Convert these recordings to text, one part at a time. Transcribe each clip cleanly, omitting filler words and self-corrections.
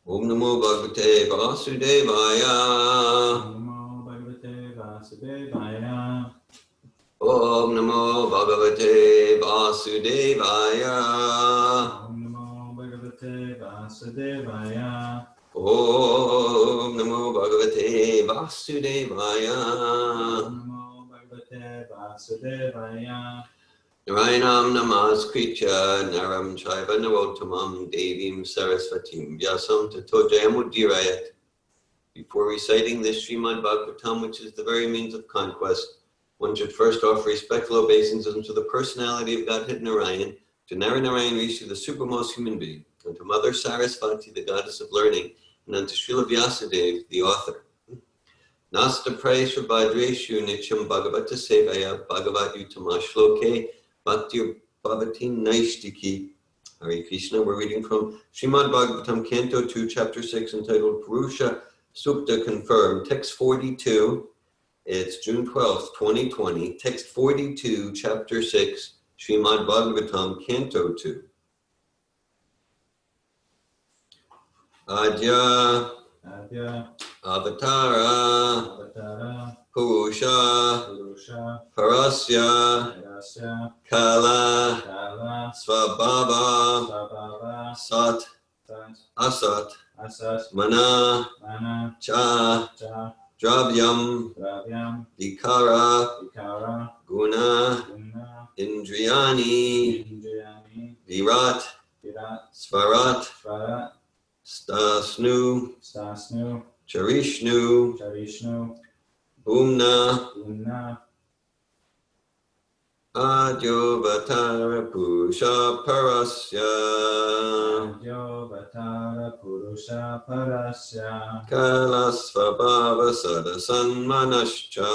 Om Namo Bhagavate Vasudevaya. Om Namo Bhagavate Vasudevaya. Om Namo Bhagavate Vasudevaya. Om Namo Bhagavate Vasudevaya. Om Namo Bhagavate Vasudevaya. Om Namo Bhagavate Vasudevaya. Narayanam namaskritya naram chaiva narottamam devim sarasvatim vyasam tato jayamudirayat. Before reciting this Srimad-Bhagavatam, which is the very means of conquest, one should first offer respectful obeisances to the personality of Godhead Narayan, to Narayan Rishi, the supermost human being, and to Mother Sarasvati, the goddess of learning, and unto Srila Vyasadeva, the author. Nasta Praiseworthy Bhadreshu Nityam Bhagavata Sevaya Bhagavad-Utama Shloke Bhakti-Yoga Naishtiki. Hare Krishna. We're reading from Srimad-Bhagavatam, Canto 2, Chapter 6, entitled Purusha Sukta Confirmed, Text 42. It's June 12th, 2020. Text 42, Chapter 6, Srimad-Bhagavatam, Canto 2. Adya Avatara Purusha Parasya Kala Svabhava Sat Asat Mana Cha Dravyam Vikara Guna Indriyani Virat Svarat Stasnu Charishnu Bhumna Adyovatara Purusha Parasya Kalasvabhava Sadasanmanascha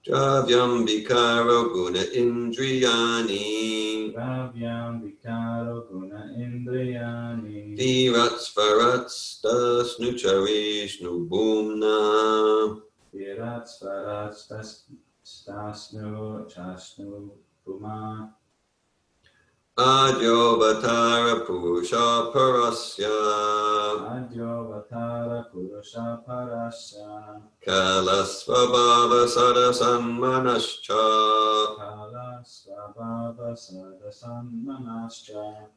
Dravyam Vikaro Guna Indriyani Virat Svarat Stasnu Charishnu Bhumna Adyovatara Purusha Parasya Kalasvabhava Sadasanmanascha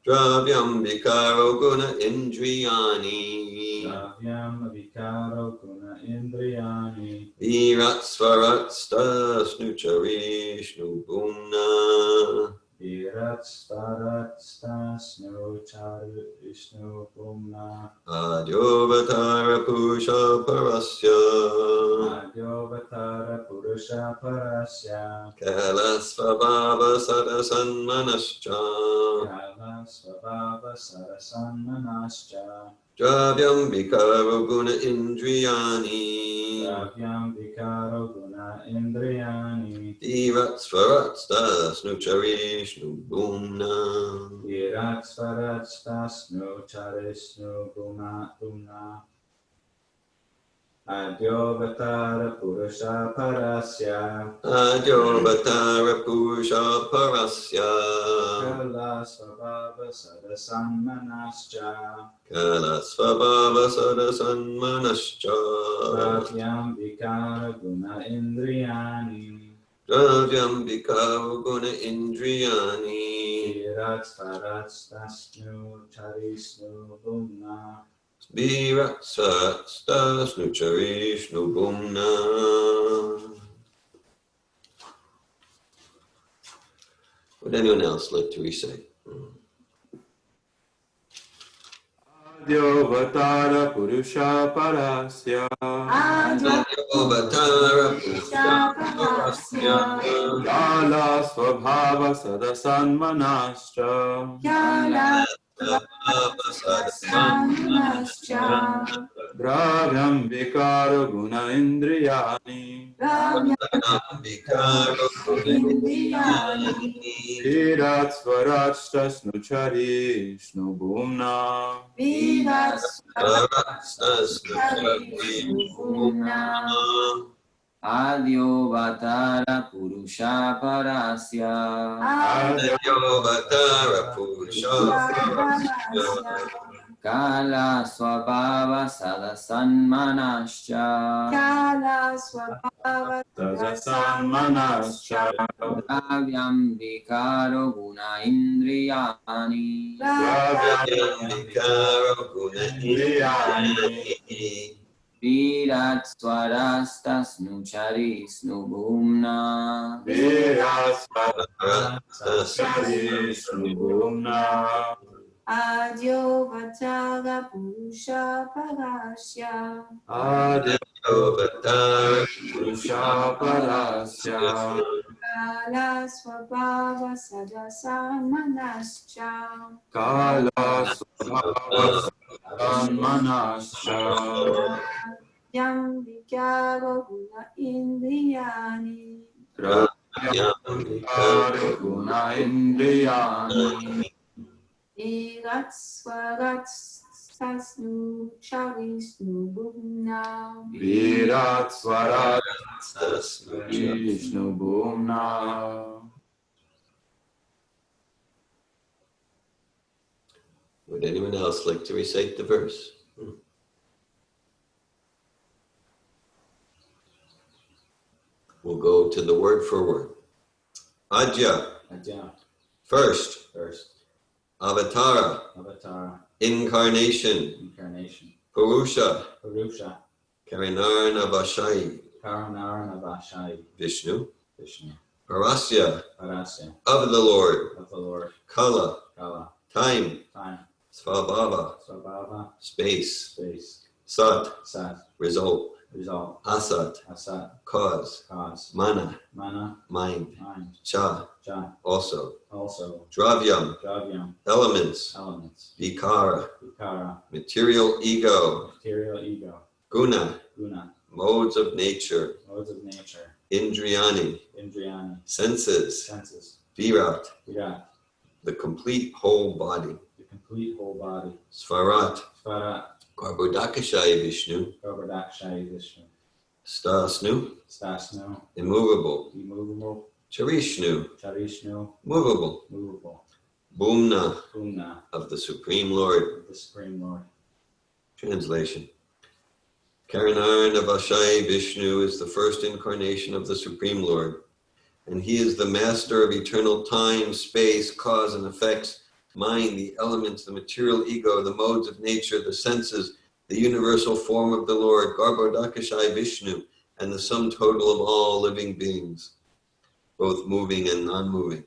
Dravyam Vikaro Guna Indriyani Virat Svarat Stasnu Charishnu Bhumna Adyovatara Purusha Parasya Kalasvabhava Sadasanmanascha Dravyam Vikaro Guna Indriyani Virat Svarat Stasnu Charishnu Bhumna Adyovatara Purusha Parasya Kalasvabhava Sadasanmanascha Dravyam Vikara Guna Indriyani Virat Svarat Stasnu Charishnu Bhumna Virat Svarat Stasnu Charishnu Bhumna. Would anyone else like to recite? Adyovatara Purusha Parasya Adyovatara Purusha Parasya Kala Svabhava Sadasanmanascha Sadasanascha Dravyam vikaro guna indriyani Vikaro Indriyani Virat swaraj tasnuchari snubhumna Vidat Swarastasnukharishubhumna Adyo Vatara Purusha Parasya Adyovatara Purusha Kala Swabhava Sadasanmanascha Kala Swabhava tajasanmanascha Dravyam Vikaro Guna Indriyani Dravyam Vikaro Guna Indriyani Virat Swarastasnuchari snubhumna Virat tasnuchari snubhumna Adyo Vataga Purusha Parasya Adyovatara Purusha parasya Kala Swabhava Sadasanmanascha Kala swabhava manascha Yam Vikaro Guna Indriyani Dravyam Vikaro guna indriyani Virat Swarastasnuchari snubhumna Virat swaraj Tasnuchari snubhumna. Would anyone else like to recite the verse? We'll go to the word for word. Adya, Adya, first. first. Avatara, Avatara, incarnation. incarnation. Purusha, Purusha, Karinarnavashai, Karanarnavashai, Vishnu. Krishna, Parasya, Parasya, of the Lord. of the Lord. Kala, Kala, time. time. Svabhava, Swabhava, space. space. Sat, Sat, result. result. Asat, Asat, cause. cause. Mana, Mana, mind. mind. Cha, Cha, also. also. Dravyam, Dravyam, elements. elements. Vikara, Vikara, material ego. material ego. Guna, Guna, modes of nature. modes of nature. Indriyani, Indriyani, senses. senses. Virat, Virat, the complete whole body. the complete whole body. Svarat, Svara, Garbhodakashaya Vishnu. Garbhodakshaya Vishnu. Stasnu, Stasnu, immovable. immovable. Charishnu, Charishnu, movable. movable. Bhumna, Pumna, of the Supreme Lord. of the Supreme Lord. Translation. Karinarnavashai Vishnu is the first incarnation of the Supreme Lord, and he is the master of eternal time, space, cause and effects, mind, the elements, the material ego, the modes of nature, the senses, the universal form of the Lord, Garbhodakashai Vishnu, and the sum total of all living beings, both moving and non-moving.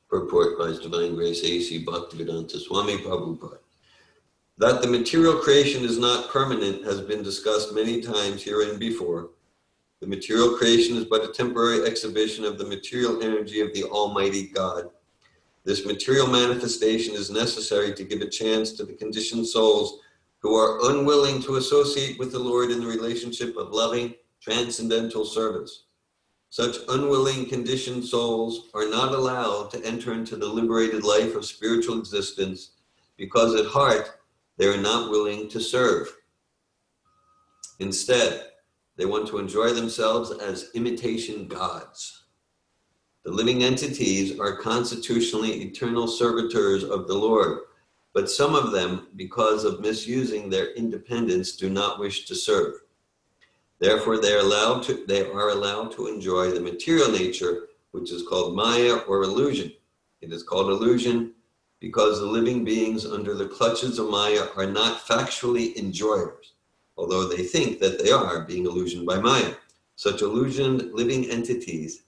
Purport by His Divine Grace A.C. Bhaktivedanta Swami Prabhupada. That the material creation is not permanent has been discussed many times herein before. The material creation is but a temporary exhibition of the material energy of the Almighty God. This material manifestation is necessary to give a chance to the conditioned souls who are unwilling to associate with the Lord in the relationship of loving, transcendental service. Such unwilling conditioned souls are not allowed to enter into the liberated life of spiritual existence because at heart they are not willing to serve. Instead, they want to enjoy themselves as imitation gods. The living entities are constitutionally eternal servitors of the Lord, but some of them, because of misusing their independence, do not wish to serve. Therefore, they are allowed to enjoy the material nature, which is called Maya or illusion. It is called illusion because the living beings under the clutches of Maya are not factually enjoyers, although they think that they are being illusioned by Maya. Such illusioned living entities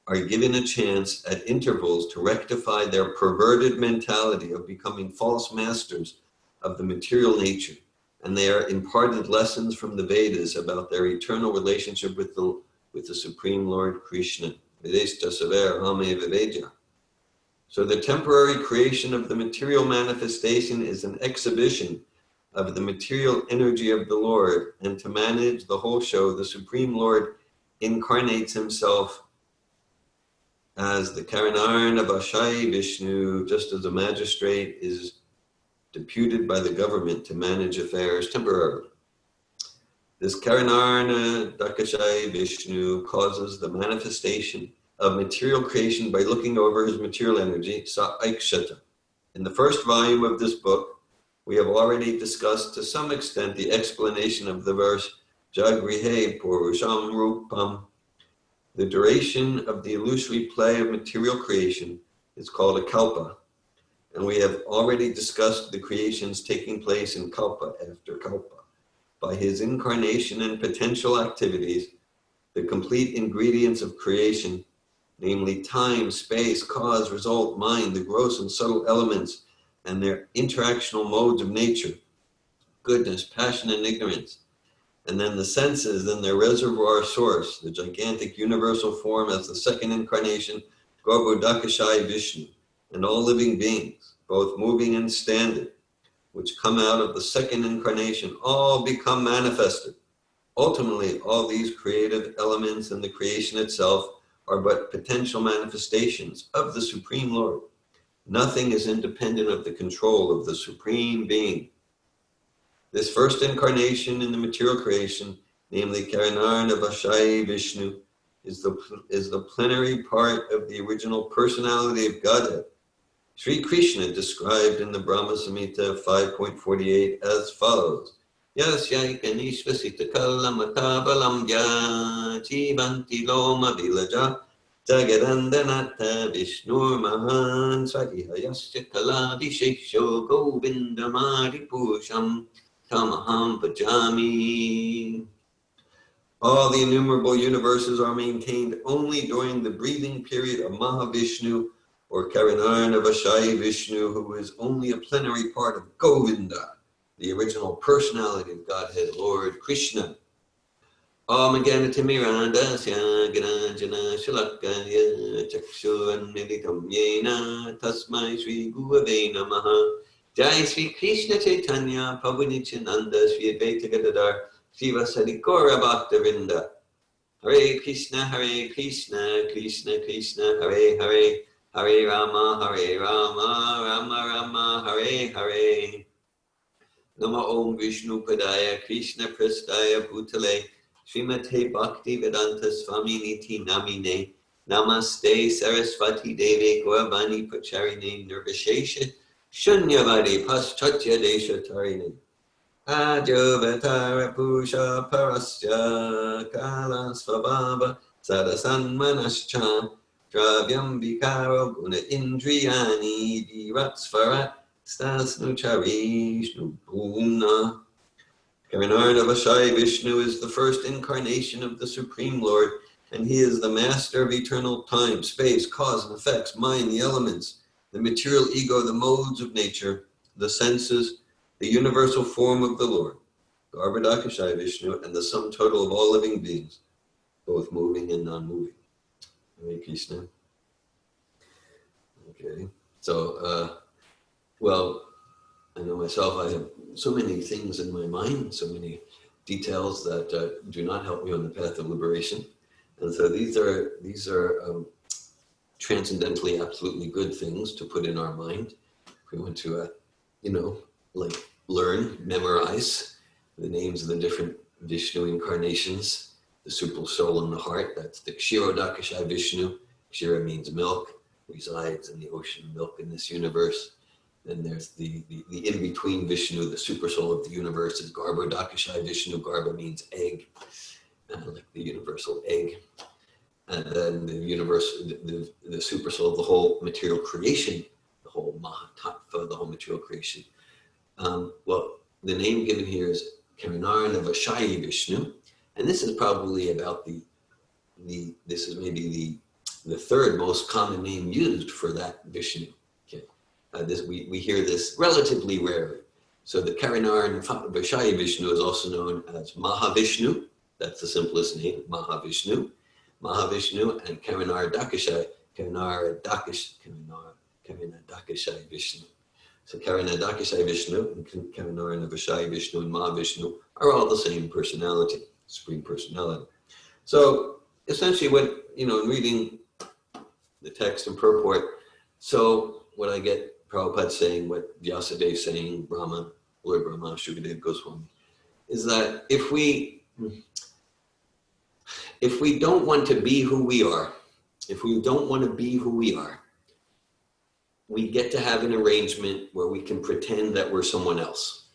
are given a chance at intervals to rectify their perverted mentality of becoming false masters of the material nature, and they are imparted lessons from the Vedas about their eternal relationship with the Supreme Lord Krishna. Vedesta saver hame vivedya. So the temporary creation of the material manifestation is an exhibition of the material energy of the Lord, and to manage the whole show, the Supreme Lord incarnates himself as the Karanarna Vashai Vishnu, just as a magistrate is deputed by the government to manage affairs temporarily. This Karanarna Dakashai Vishnu causes the manifestation of material creation by looking over his material energy, Sa Aikshata. In the first volume of this book, we have already discussed to some extent the explanation of the verse Jagrihe Purusham Rupam. The duration of the illusory play of material creation is called a kalpa, and we have already discussed the creations taking place in kalpa after kalpa. By his incarnation and potential activities, the complete ingredients of creation, namely time, space, cause, result, mind, the gross and subtle elements, and their interactional modes of nature, goodness, passion, and ignorance, and then the senses and their reservoir source, the gigantic universal form as the second incarnation, Garbhodakashai Vishnu, and all living beings, both moving and standing, which come out of the second incarnation, all become manifested. Ultimately, all these creative elements and the creation itself are but potential manifestations of the Supreme Lord. Nothing is independent of the control of the Supreme Being. This first incarnation in the material creation, namely Karanarna Vashai Vishnu, is the plenary part of the original personality of Godhead. Sri Krishna described in the Brahma Samhita 5.48 as follows. Yasyaikanisvasita kalamatabalam ya jivanti loma vilaja Jagadandanata Vishnur Mahan Swatihayasya Kalabhishesho Govindamari Purusham Tamaham Pajami. All the innumerable universes are maintained only during the breathing period of Mahavishnu, or Karanarna Vashai Vishnu, who is only a plenary part of Govinda, the original personality of Godhead, Lord Krishna. Om Ganatimirandasya Gananjana Shalakaya Chakshuranmilitam Yena Tasmai Sri Gurave Namaha. Jai Sri Krishna Chaitanya Prabhu Nityananda Sri Advaita Gadadhar Shiva Sadikora Bhaktavinda. Hare Krishna Krishna Krishna Hare Hare, Hare Rama Rama Rama Hare Hare. Nama Om Vishnu Padaya Krishna Prastaya Bhutale Srimate Bhakti Vedanta Swaminiti Namine Namaste Saraswati Deve Gauravani Pacharine Nirvishesha Shunyavadi Paschatya Desha Tarine Ajovatara Pusha Parasya Kala Svabhava Sadasan Manascha Dravyam Vikaro Guna Indriyani Diratsvarat Stasnuchari Bhumna. Karanarna Vashai Vishnu is the first incarnation of the Supreme Lord, and he is the master of eternal time, space, cause and effects, mind, the elements, the material ego, the modes of nature, the senses, the universal form of the Lord, Garbhodakashai Vishnu, and the sum total of all living beings, both moving and non-moving. Hare Krishna. Okay, so, well, I know myself, I have so many things in my mind, so many details that do not help me on the path of liberation. And so these are transcendentally absolutely good things to put in our mind. If we want to, like learn, memorize the names of the different Vishnu incarnations, the super soul in the heart, that's the Kshirodakashai Vishnu. Kshira means milk, resides in the ocean of milk in this universe. Then there's the in-between Vishnu, the super soul of the universe, is Garbhodakashai Vishnu. Garbha means egg, like the universal egg. And then the universe, the super soul of the whole material creation, the whole Mahatattva, the whole material creation. Well, the name given here is Karanarna Vashai Vishnu, and this is probably about this is maybe the third most common name used for that Vishnu. We hear this relatively rarely. So the Karanarna Vashai Vishnu is also known as Mahavishnu. That's the simplest name, Mahavishnu. Mahavishnu and Karanara Dakashai. Karanara Karanadakashai Vishnu. So Karanadakashai Vishnu and Karanarnavashai Vishnu and Mahavishnu are all the same personality, Supreme Personality. So essentially what, in reading the text and purport, so what I get Prabhupada saying, what Vyasadeva saying, Brahma, Lord Brahma, Shukadeva Goswami, is that if we don't want to be who we are, if we don't want to be who we are, we get to have an arrangement where we can pretend that we're someone else.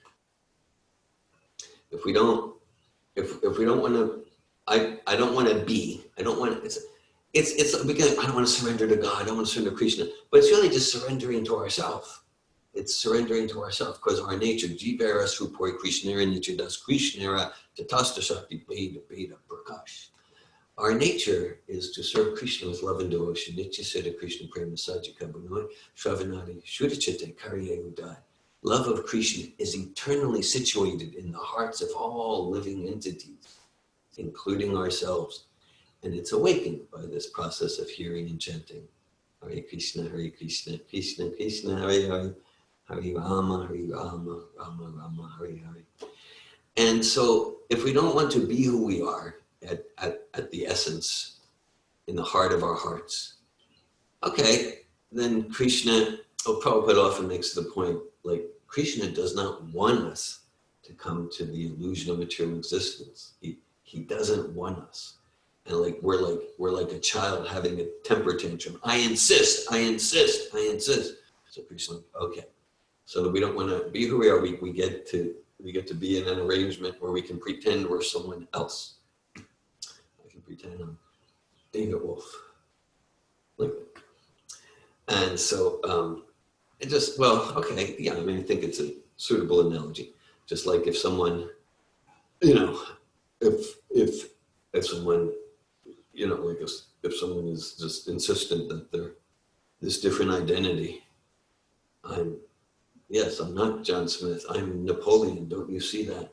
If we don't want to, I don't want to be, I don't want to, it's because I don't want to surrender to God, I don't want to surrender to Krishna, but it's really just surrendering to ourselves. It's surrendering to ourselves because our nature, Jivara Srupoi Krishnera Nichidas Krishnera Tatasta Shakti Beda Beda Prakash. Our nature is to serve Krishna with love and devotion. Nitya Siddha Krishna Prema Sajika Bunoi Shravanadi Shuddhachite Karye Udai. Love of Krishna is eternally situated in the hearts of all living entities, including ourselves. And it's awakened by this process of hearing and chanting. Hare Krishna, Krishna Krishna, Hare Hare, Hare Rama, Rama Rama, Hare Hare. And so if we don't want to be who we are at the essence, in the heart of our hearts, okay, then Krishna, Prabhupada often makes the point, like Krishna does not want us to come to the illusion of material existence. He doesn't want us. And we're like a child having a temper tantrum. I insist. So Krishna's like, okay. So that we don't want to be who we are, we get to be in an arrangement where we can pretend we're someone else. I can pretend I'm David Wolf. Like that. And so it just, well, okay, yeah, I mean, I think it's a suitable analogy. Just like if someone, if someone, like if someone is just insistent that they're this different identity, I'm not John Smith, I'm Napoleon, don't you see that?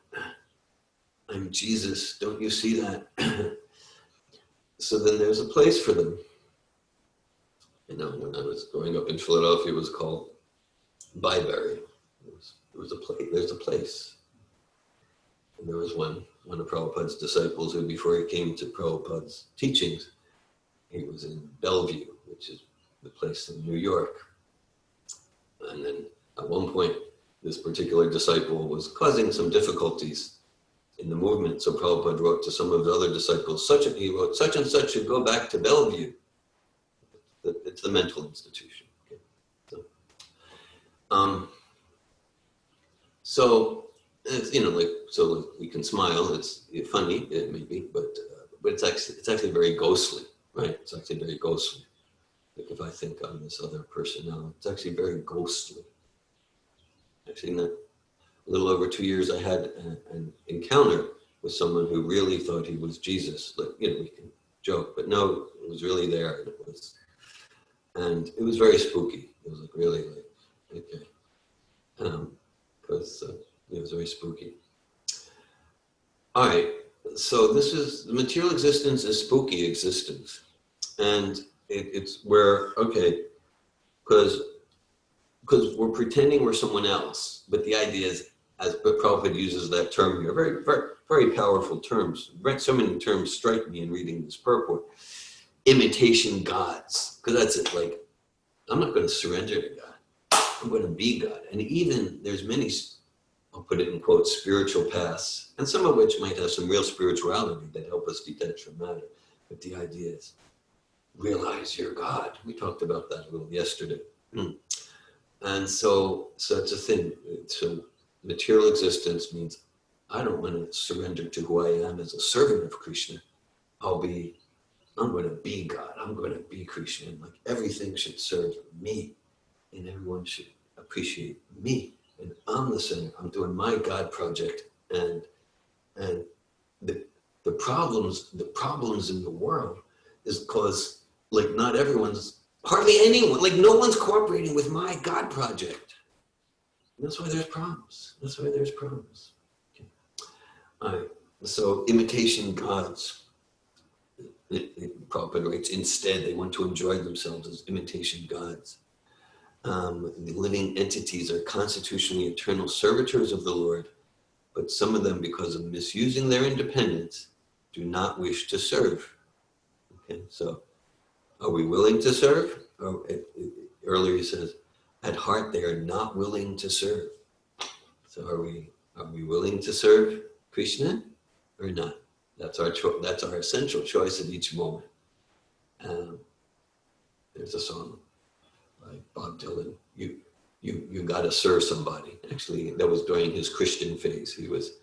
I'm Jesus, don't you see that? So then there's a place for them. When I was growing up in Philadelphia, it was called Byberry. It was a place, there's a place. And there was one of Prabhupada's disciples who, before he came to Prabhupada's teachings, he was in Bellevue, which is the place in New York. And then at one point, this particular disciple was causing some difficulties in the movement. So Prabhupada wrote to some of the other disciples, he wrote, such and such should go back to Bellevue. It's the mental institution. Okay. So we can smile. It's funny, it may be, but it's actually very ghostly, right? It's actually very ghostly. Like if I think on this other person now, it's actually very ghostly. Actually, a little over 2 years, I had an encounter with someone who really thought he was Jesus. Like, we can joke, but no, it was really there, and it was very spooky. It was really okay, because it was very spooky. All right, so the material existence is spooky existence, and it's where, okay, because we're pretending we're someone else, but the idea is, as Prabhupada uses that term here, very, very, very powerful terms. So many terms strike me in reading this purport. Imitation gods, because that's it. Like, I'm not going to surrender to God. I'm going to be God. And even there's many, I'll put it in quotes, spiritual paths, and some of which might have some real spirituality that help us detach from matter. But the idea is, realize you're God. We talked about that a little yesterday. And so it's a thing. So material existence means I don't want to surrender to who I am as a servant of Krishna. I'm going to be God. I'm going to be Krishna. And like everything should serve me, and everyone should appreciate me. And I'm the center. I'm doing my God project. And the problems in the world is because like not everyone's, hardly anyone, like no one's cooperating with my God project. And that's why there's problems. Okay. All right. So imitation gods. Prabhupada writes, instead they want to enjoy themselves as imitation gods. The living entities are constitutionally eternal servitors of the Lord, but some of them, because of misusing their independence, do not wish to serve. Okay, so are we willing to serve? Earlier he says, at heart they are not willing to serve. So are we willing to serve Krishna or not? That's our essential choice at each moment. There's a song by Bob Dylan. You got to serve somebody. Actually, that was during his Christian phase. He was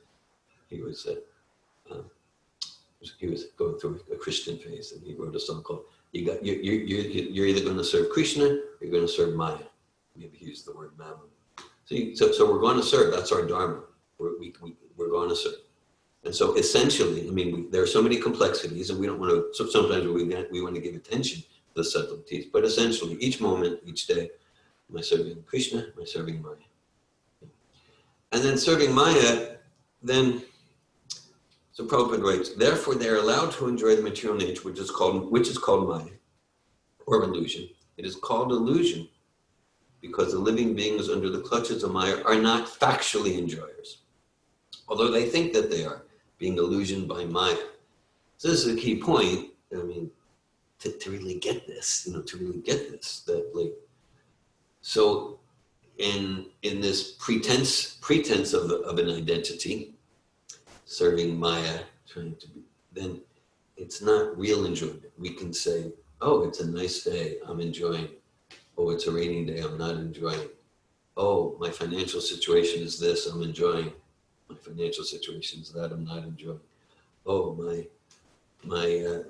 going through a Christian phase, and he wrote a song called "You're either going to serve Krishna or you're going to serve Maya." Maybe he used the word Mammon. So we're going to serve. That's our dharma. We're going to serve. And so essentially, I mean, there are so many complexities, and we don't want to. So sometimes we want to give attention to the subtleties, but essentially, each moment, each day, am I serving Krishna? Am I serving Maya? And then serving Maya, then. So Prabhupada writes, therefore they are allowed to enjoy the material nature, which is called Maya, or illusion. It is called illusion because the living beings under the clutches of Maya are not factually enjoyers, although they think that they are, being illusioned by Maya. So this is a key point. I mean, to really get this, that so in this pretense of an identity, serving Maya, trying to be, then it's not real enjoyment. We can say, oh, it's a nice day, I'm enjoying. Oh, it's a rainy day, I'm not enjoying. Oh, my financial situation is this, I'm enjoying. My financial situation is that, I'm not enjoying. Oh, my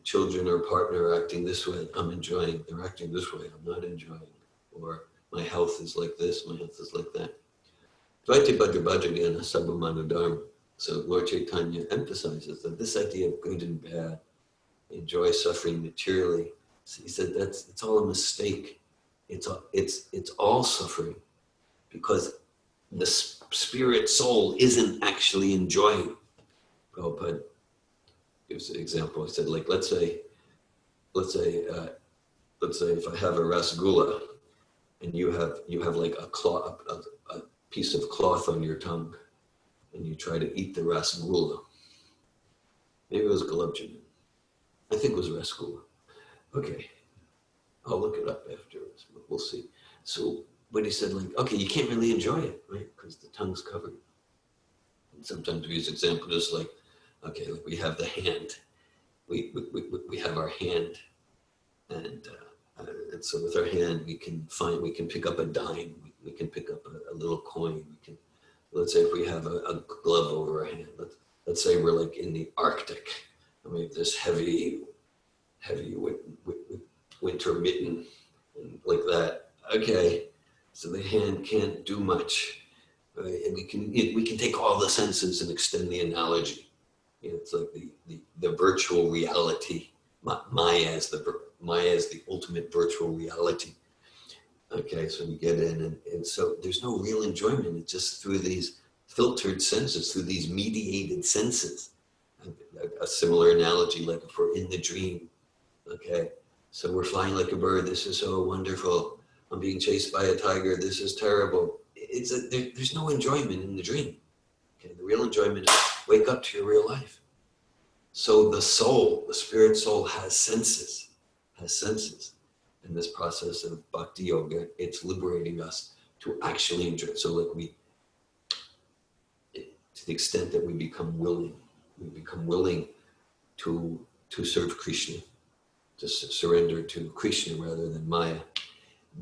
children or partner are acting this way, I'm enjoying. They're acting this way, I'm not enjoying. Or my health is like this, my health is like that. Dvaiti Bhadra Bhadragana Sabhamana Dharma. So Lord Chaitanya emphasizes that this idea of good and bad, enjoy suffering materially, he said it's all a mistake. It's all suffering because the spirit soul isn't actually enjoying. Prabhupada gives an example. He said, like, let's say if I have a rasgulla and you have like a piece of cloth on your tongue, and you try to eat the rasgulla. Maybe it was gulab jamun. I think it was rasgulla. Okay, I'll look it up afterwards, but we'll see. So, but he said, like, okay, you can't really enjoy it, right? Because the tongue's covered. And sometimes we use example just like, okay, like we have the hand. We have our hand, and so with our hand we can pick up a dime. We can pick up a little coin. Let's say if we have a glove over our hand, let's say we're like in the Arctic, and we have this heavy winter mitten, and like that. Okay, so the hand can't do much, right? And we can take all the senses and extend the analogy. It's like the virtual reality. Maya is the ultimate virtual reality. Okay, so we get in, and so there's no real enjoyment. It's just through these filtered senses, through these mediated senses. A similar analogy, like if we're in the dream, okay, so we're flying like a bird. This is so wonderful. I'm being chased by a tiger. This is terrible. There's no enjoyment in the dream. Okay, the real enjoyment is wake up to your real life. So the soul, the spirit soul, has senses. In this process of Bhakti-Yoga, it's liberating us to actually enjoy. So like to the extent that we become willing to serve Krishna, to surrender to Krishna rather than Maya,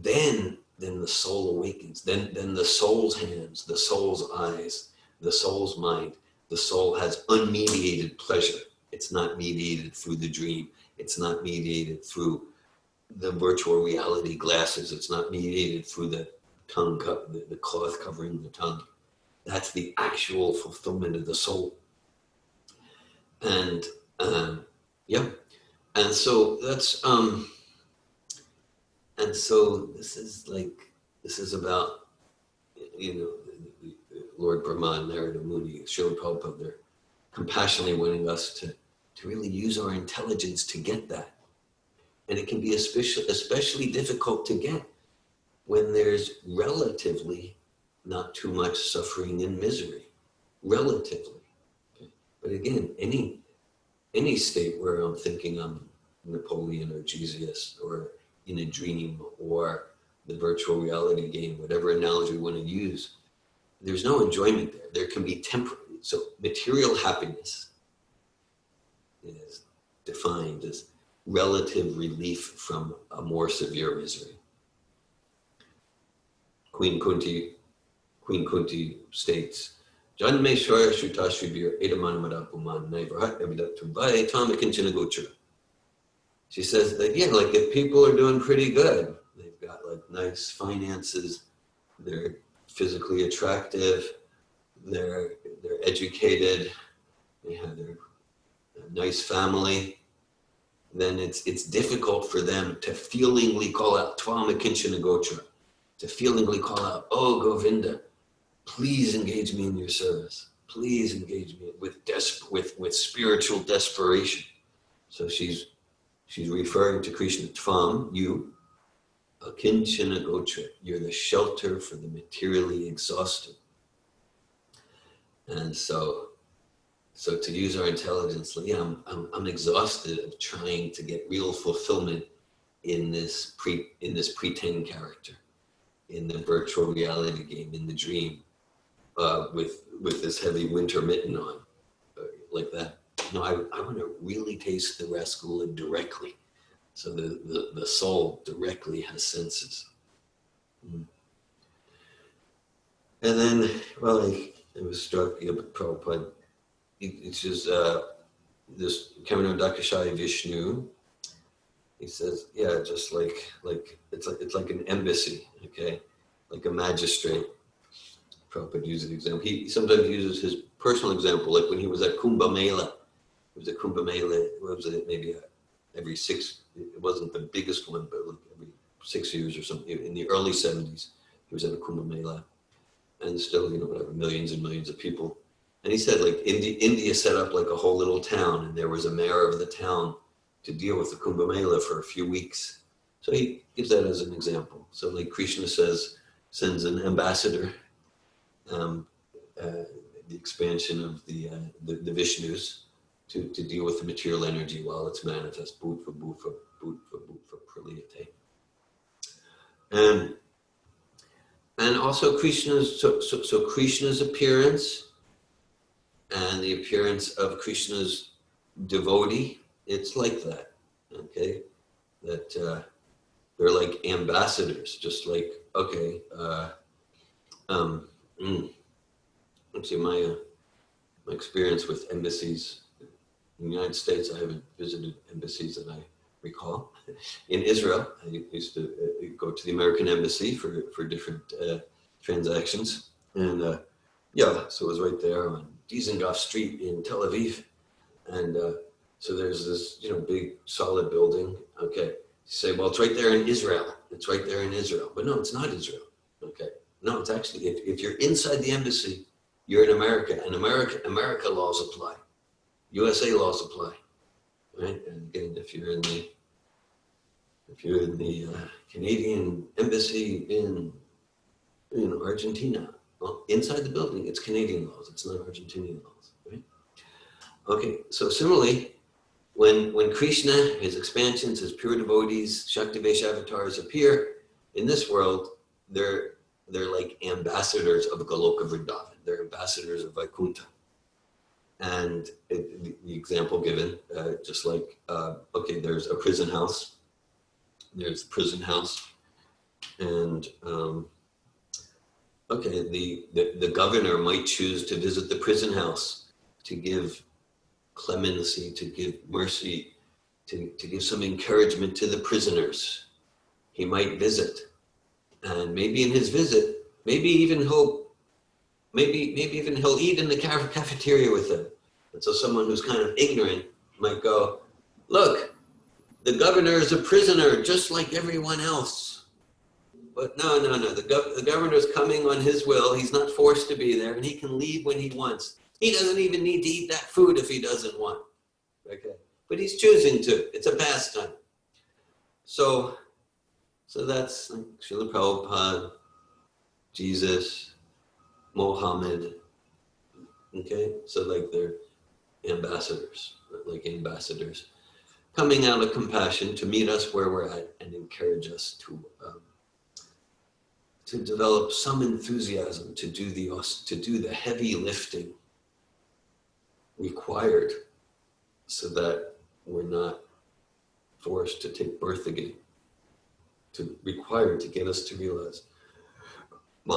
then the soul awakens. Then the soul's hands, the soul's eyes, the soul's mind, the soul has unmediated pleasure. It's not mediated through the dream. It's not mediated through the virtual reality glasses. It's not mediated through the tongue, the cloth covering the tongue. That's the actual fulfillment of the soul. And yeah, and so that's and so this is about, Lord Brahma and Narada Muni showed Prabhupada, they're compassionately wanting us to really use our intelligence to get that. And it can be especially difficult to get when there's relatively not too much suffering and misery, relatively. Okay? But again, any state where I'm thinking I'm Napoleon or Jesus or in a dream or the virtual reality game, whatever analogy we want to use, there's no enjoyment there. There can be temporary. So material happiness is defined as relative relief from a more severe misery. Queen Kunti states, Janme Shwara Shuta Shribir Edamanamadappuman Naivarhat Evidatum Vai Tamakinchina Gochara. She says that, yeah, like if people are doing pretty good, they've got like nice finances, they're physically attractive, they're educated, they have their nice family, then it's difficult for them to feelingly call out Tvamakinchana Gochara, to feelingly call out, oh Govinda, please engage me in your service. Please engage me with spiritual desperation. So she's referring to Krishna, Tvam, you, Akinchana Gochara, you're the shelter for the materially exhausted. And so to use our intelligence, yeah, I'm exhausted of trying to get real fulfillment in this pretend character, in the virtual reality game, in the dream, with this heavy winter mitten on, like that. No, I want to really taste the rasgula directly. So the soul directly has senses. And then, well, I was struck, Prabhupada, it's just this Kamino Dakashai Vishnu. He says, yeah, just like it's like an embassy, okay, like a magistrate. Prabhupada uses the example. He sometimes uses his personal example, like when he was at Kumbh Mela. It was a Kumbh Mela. What was it? Maybe every 6. It wasn't the biggest one, but like every 6 years or something. In the early 70s, he was at a Kumbh Mela, and still, whatever, millions and millions of people. And he said, like, India set up like a whole little town, and there was a mayor of the town to deal with the Kumbh Mela for a few weeks. So he gives that as an example. So like Krishna sends an ambassador, the expansion of the Vishnus to deal with the material energy while it's manifest, bhutva praliyate. And also Krishna's, so Krishna's appearance and the appearance of Krishna's devotee, it's like that, okay? That they're like ambassadors, just like, okay, let's see, my experience with embassies in the United States, I haven't visited embassies that I recall. In Israel, I used to go to the American embassy for different transactions. And yeah, so it was right there on Dizengoff Street in Tel Aviv. And so there's this, big solid building. Okay, you say, well, it's right there in Israel. It's right there in Israel. But no, it's not Israel. Okay, no, it's actually, if you're inside the embassy, you're in America, and America laws apply. USA laws apply, right? And again, if you're in the Canadian embassy in Argentina, well, inside the building, it's Canadian laws. It's not Argentinian laws, right? Okay, so similarly, when Krishna, his expansions, his pure devotees, Shaktivesh avatars appear in this world, they're like ambassadors of Goloka Vrindavan. They're ambassadors of Vaikuntha. And the example given, just like, okay, there's a prison house. There's a prison house. And, okay, the governor might choose to visit the prison house to give clemency, to give mercy, to give some encouragement to the prisoners. He might visit. And maybe in his visit, maybe even he'll eat in the cafeteria with them. And so someone who's kind of ignorant might go, look, the governor is a prisoner just like everyone else. But no. The governor's coming on his will. He's not forced to be there, and he can leave when he wants. He doesn't even need to eat that food if he doesn't want. Okay, but he's choosing to. It's a pastime. So So that's like Srila Prabhupada, Jesus, Mohammed. Okay, so like they're ambassadors, coming out of compassion to meet us where we're at and encourage us to develop some enthusiasm to do the heavy lifting required, so that we're not forced to take birth again, required to get us to realize that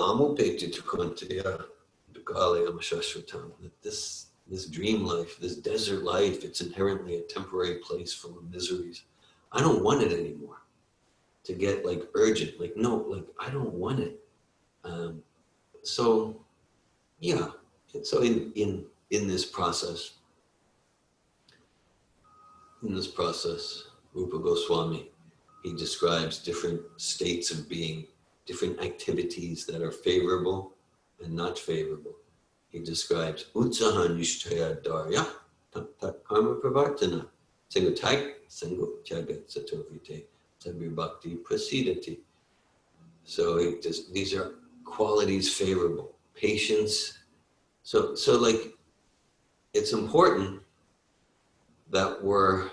this dream life, this desert life, it's inherently a temporary place full of miseries. I don't want it anymore. To get like urgent, like no, like I don't want it. So yeah, so in this process, Rupa Goswami, he describes different states of being, different activities that are favorable and not favorable. He describes Utsaha Nishtaya Darya Tat Karma Pravartana Sangu Jagat Satovite Sabir Bhakti Prasidati. So these are qualities favorable. Patience. So like it's important that we're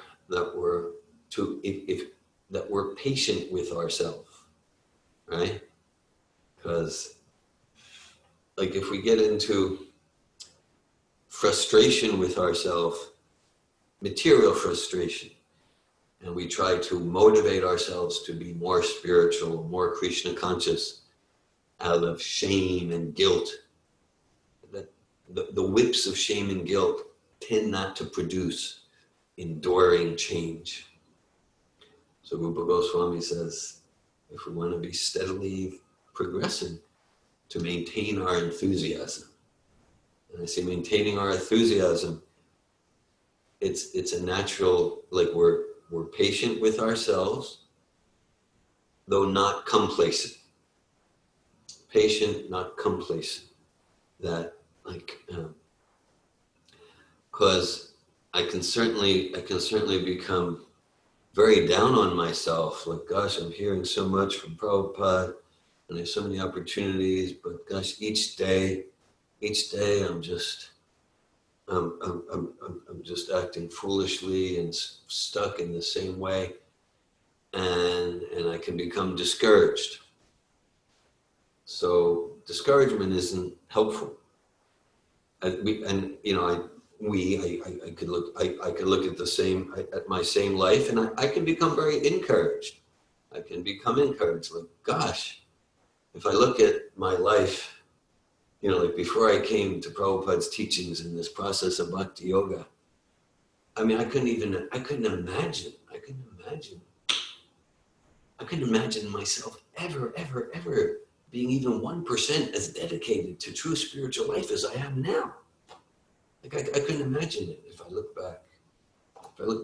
patient with ourselves, right? Because like if we get into frustration with ourselves, material frustration, and we try to motivate ourselves to be more spiritual, more Krishna conscious out of shame and guilt, that the whips of shame and guilt tend not to produce enduring change. So Rupa Goswami says, if we want to be steadily progressing, to maintain our enthusiasm. And I say maintaining our enthusiasm, it's a natural, like we're patient with ourselves, though not complacent. Patient, not complacent. That like, because I can certainly become very down on myself. Like, gosh, I'm hearing so much from Prabhupada, and there's so many opportunities, but gosh, each day, I'm just acting foolishly and stuck in the same way, and I can become discouraged. So discouragement isn't helpful. I could look at my same life, and I can become very encouraged. I can become encouraged. Like, gosh, if I look at my life, like before I came to Prabhupada's teachings in this process of Bhakti-Yoga, I mean, I couldn't imagine myself ever being even 1% as dedicated to true spiritual life as I am now. Like I couldn't imagine it if I look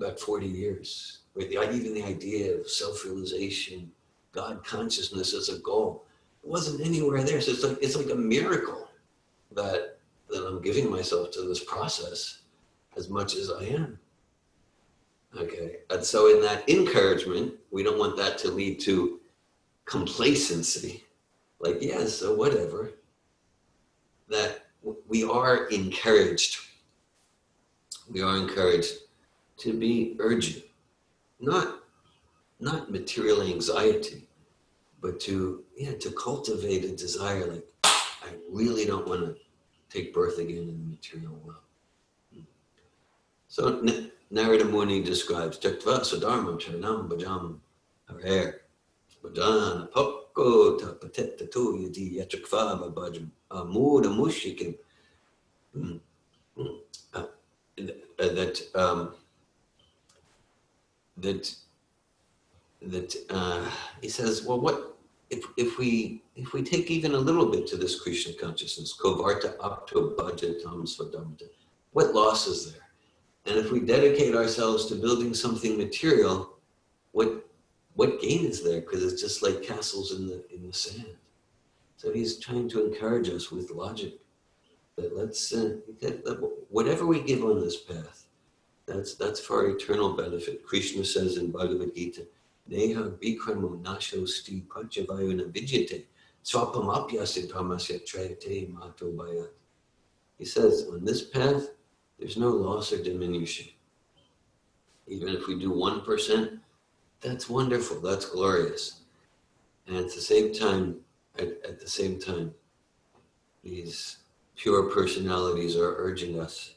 back 40 years, with even the idea of self-realization, God consciousness as a goal, it wasn't anywhere there. So it's like a miracle that I'm giving myself to this process as much as I am. Okay, and so in that encouragement, we don't want that to lead to complacency. Like, yeah, so whatever. That we are encouraged. We are encouraged to be urgent, not material anxiety, but to cultivate a desire. Like, I really don't want to take birth again in the material world. So Narada Muni describes Jatropha Swadharmam Charanam Bhajam Hare Bhajan Apokko Tapateta Yadi Yatrakva Bhajam Amuda Mushikim. He says, well, what if we take even a little bit to this Krishna consciousness, Kovarta Apto Bhajatam Swadhamta, what loss is there? And if we dedicate ourselves to building something material, what gain is there? Because it's just like castles in the sand. So he's trying to encourage us with logic that let's whatever we give on this path, that's for our eternal benefit. Krishna says in Bhagavad-Gita, Neha Vikramo Nashosti Prajavayuna Vijite Swapamapyasya Dharmasya Trayate Mato Bayat. He says, on this path, there's no loss or diminution. Even if we do 1%, that's wonderful, that's glorious. And at the same time, these pure personalities are urging us,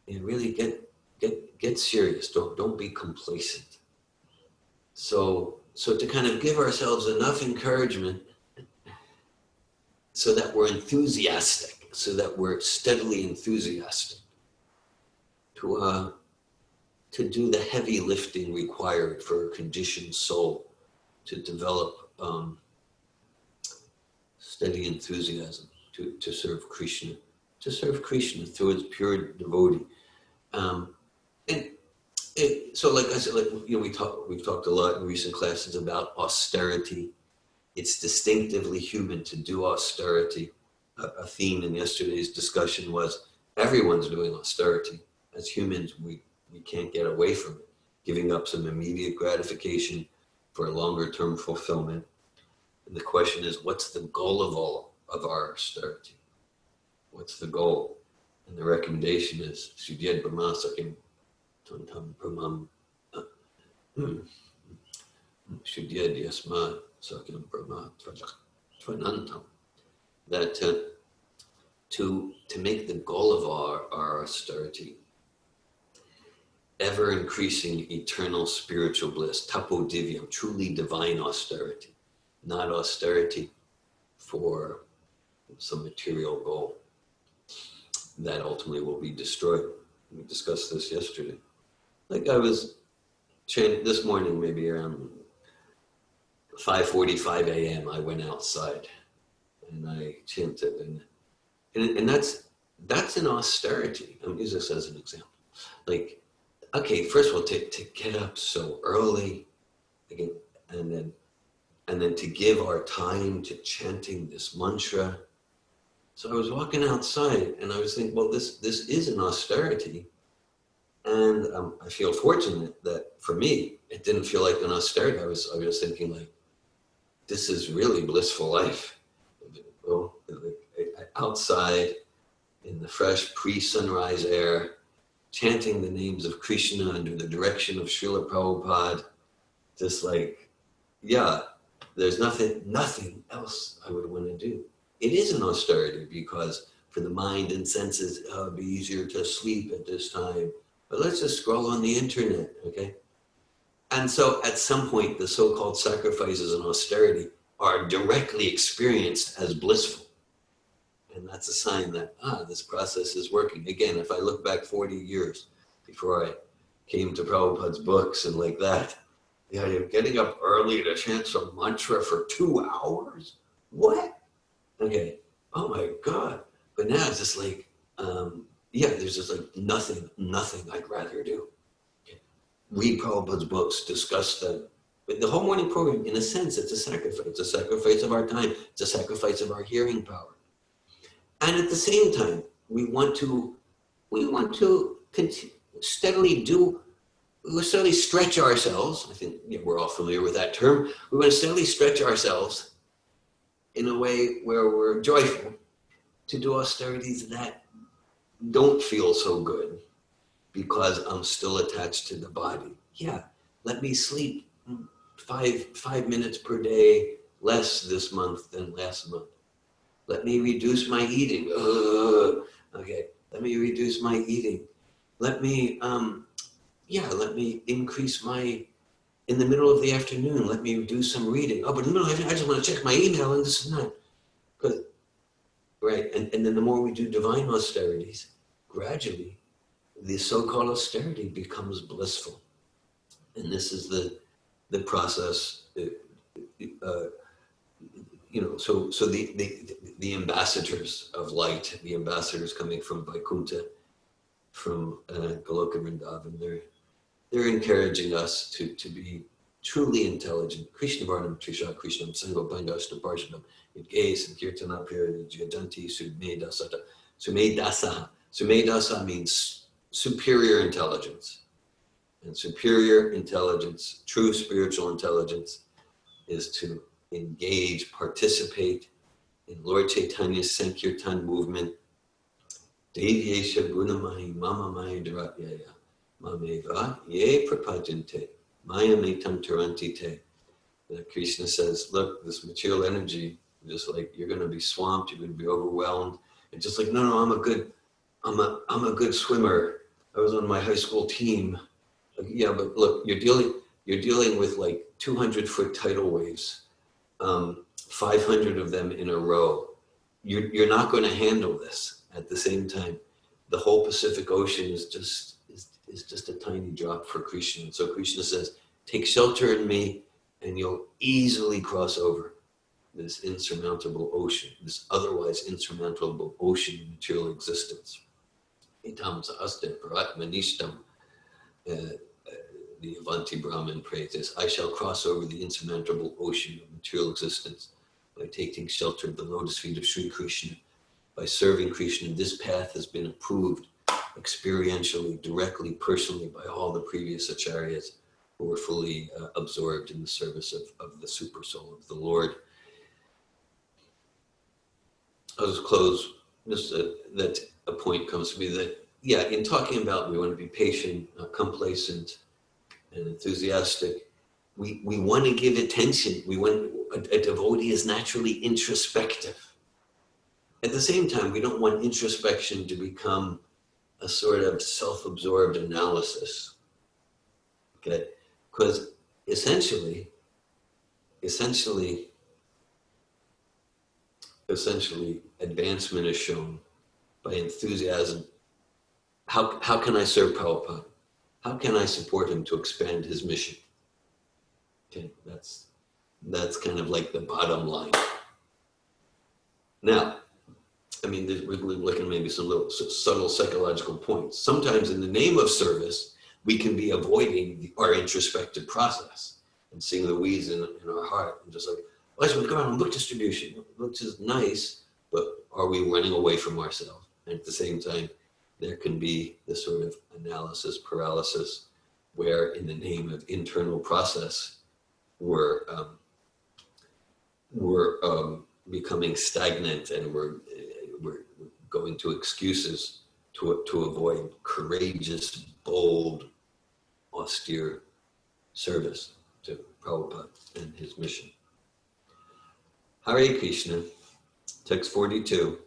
really get serious. Don't be complacent. So to kind of give ourselves enough encouragement so that we're enthusiastic, so that we're steadily enthusiastic to do the heavy lifting required for a conditioned soul to develop steady enthusiasm to serve Krishna through its pure devotee. So like I said, we've talked a lot in recent classes about austerity. It's distinctively human to do austerity. A theme in yesterday's discussion was everyone's doing austerity. As humans, we can't get away from it, giving up some immediate gratification for a longer term fulfillment. And the question is, what's the goal of all of our austerity? What's the goal? And the recommendation is Sudyad Brahma Sakim Tantam Brahmam Sudyad Yasma Sakim Brahma Tvanantam. That to make the goal of our austerity ever increasing eternal spiritual bliss, tapo divyam, truly divine austerity, not austerity for some material goal that ultimately will be destroyed. We discussed this yesterday. Like I was chanting this morning, maybe around 5:45 a.m. I went outside and I chanted, and that's an austerity. I'm using this as an example. Like, okay, first of all, to get up so early, again, and then to give our time to chanting this mantra. So I was walking outside and I was thinking, well, this is an austerity. And I feel fortunate that for me, it didn't feel like an austerity. I was thinking like, this is really blissful life. Outside in the fresh pre-sunrise air, chanting the names of Krishna under the direction of Srila Prabhupada, just like, yeah, there's nothing else I would want to do. It is an austerity because for the mind and senses, it would be easier to sleep at this time. But let's just scroll on the internet, okay? And so at some point, the so-called sacrifices and austerity are directly experienced as blissful. And that's a sign that, this process is working. Again, if I look back 40 years before I came to Prabhupada's books and like that, the idea of getting up early to chant some mantra for 2 hours? What? Okay, oh my God. But now it's just like, there's just like nothing I'd rather do. Okay. Read Prabhupada's books, discuss them. But the whole morning program, in a sense, it's a sacrifice. It's a sacrifice of our time. It's a sacrifice of our hearing power. And at the same time, we want to steadily stretch ourselves. I think we're all familiar with that term. We want to steadily stretch ourselves in a way where we're joyful to do austerities that don't feel so good because I'm still attached to the body. Yeah, let me sleep 5 minutes per day less this month than last month. Let me reduce my eating. Okay, let me reduce my eating. Let me increase in the middle of the afternoon, let me do some reading. Oh, but in the middle of the afternoon, I just want to check my email and this and that. Right, and then the more we do divine austerities, gradually, the so-called austerity becomes blissful. And this is the process, so the ambassadors of light, the ambassadors coming from Vaikuntha, from Goloka Vrindavan, they're encouraging us to be truly intelligent. Krishna Varnam Trisha Krishnam Sango Bandashna Parshanam Yudgais and Kirtan Jadanti Sumedasa. Sumedasa means superior intelligence. And superior intelligence, true spiritual intelligence, is to engage, participate in Lord Chaitanya's Sankirtan movement. Devyesha gunamahi mamamaya dharatyaya mameva ye prapajante maya metam tarantite. Krishna says, look, this material energy, just like you're going to be swamped, you're going to be overwhelmed. And just like, no, I'm a good swimmer. I was on my high school team. Like, yeah, but look, you're dealing with like 200-foot tidal waves, 500 of them in a row. You're not going to handle this at the same time. The whole Pacific Ocean is just a tiny drop for Krishna. And so Krishna says, take shelter in me, and you'll easily cross over this insurmountable ocean, this otherwise insurmountable ocean of material existence. Itam saaste parat manishtam, the Avanti Brahmin praises, I shall cross over the insurmountable ocean of material existence by taking shelter of the lotus feet of Sri Krishna, by serving Krishna. This path has been approved experientially, directly, personally by all the previous acharyas who were fully absorbed in the service of the super soul of the Lord. I'll just close, just that a point comes to me that, yeah, in talking about we want to be patient, complacent, and enthusiastic, we want to give attention. We want, a devotee is naturally introspective. At the same time, we don't want introspection to become a sort of self-absorbed analysis. Okay? Because essentially, advancement is shown by enthusiasm. How can I serve Prabhupada? How can I support him to expand his mission? Okay, that's kind of like the bottom line. Now, I mean, we're looking at maybe some little subtle psychological points. Sometimes in the name of service, we can be avoiding our introspective process and seeing the weeds in our heart. And just like, well, I just want to go around on book distribution, which is nice, but are we running away from ourselves? And at the same time, there can be this sort of analysis paralysis where in the name of internal process, we're becoming stagnant and we're going to excuses to avoid courageous, bold, austere service to Prabhupada and his mission. Hare Krishna, text 42.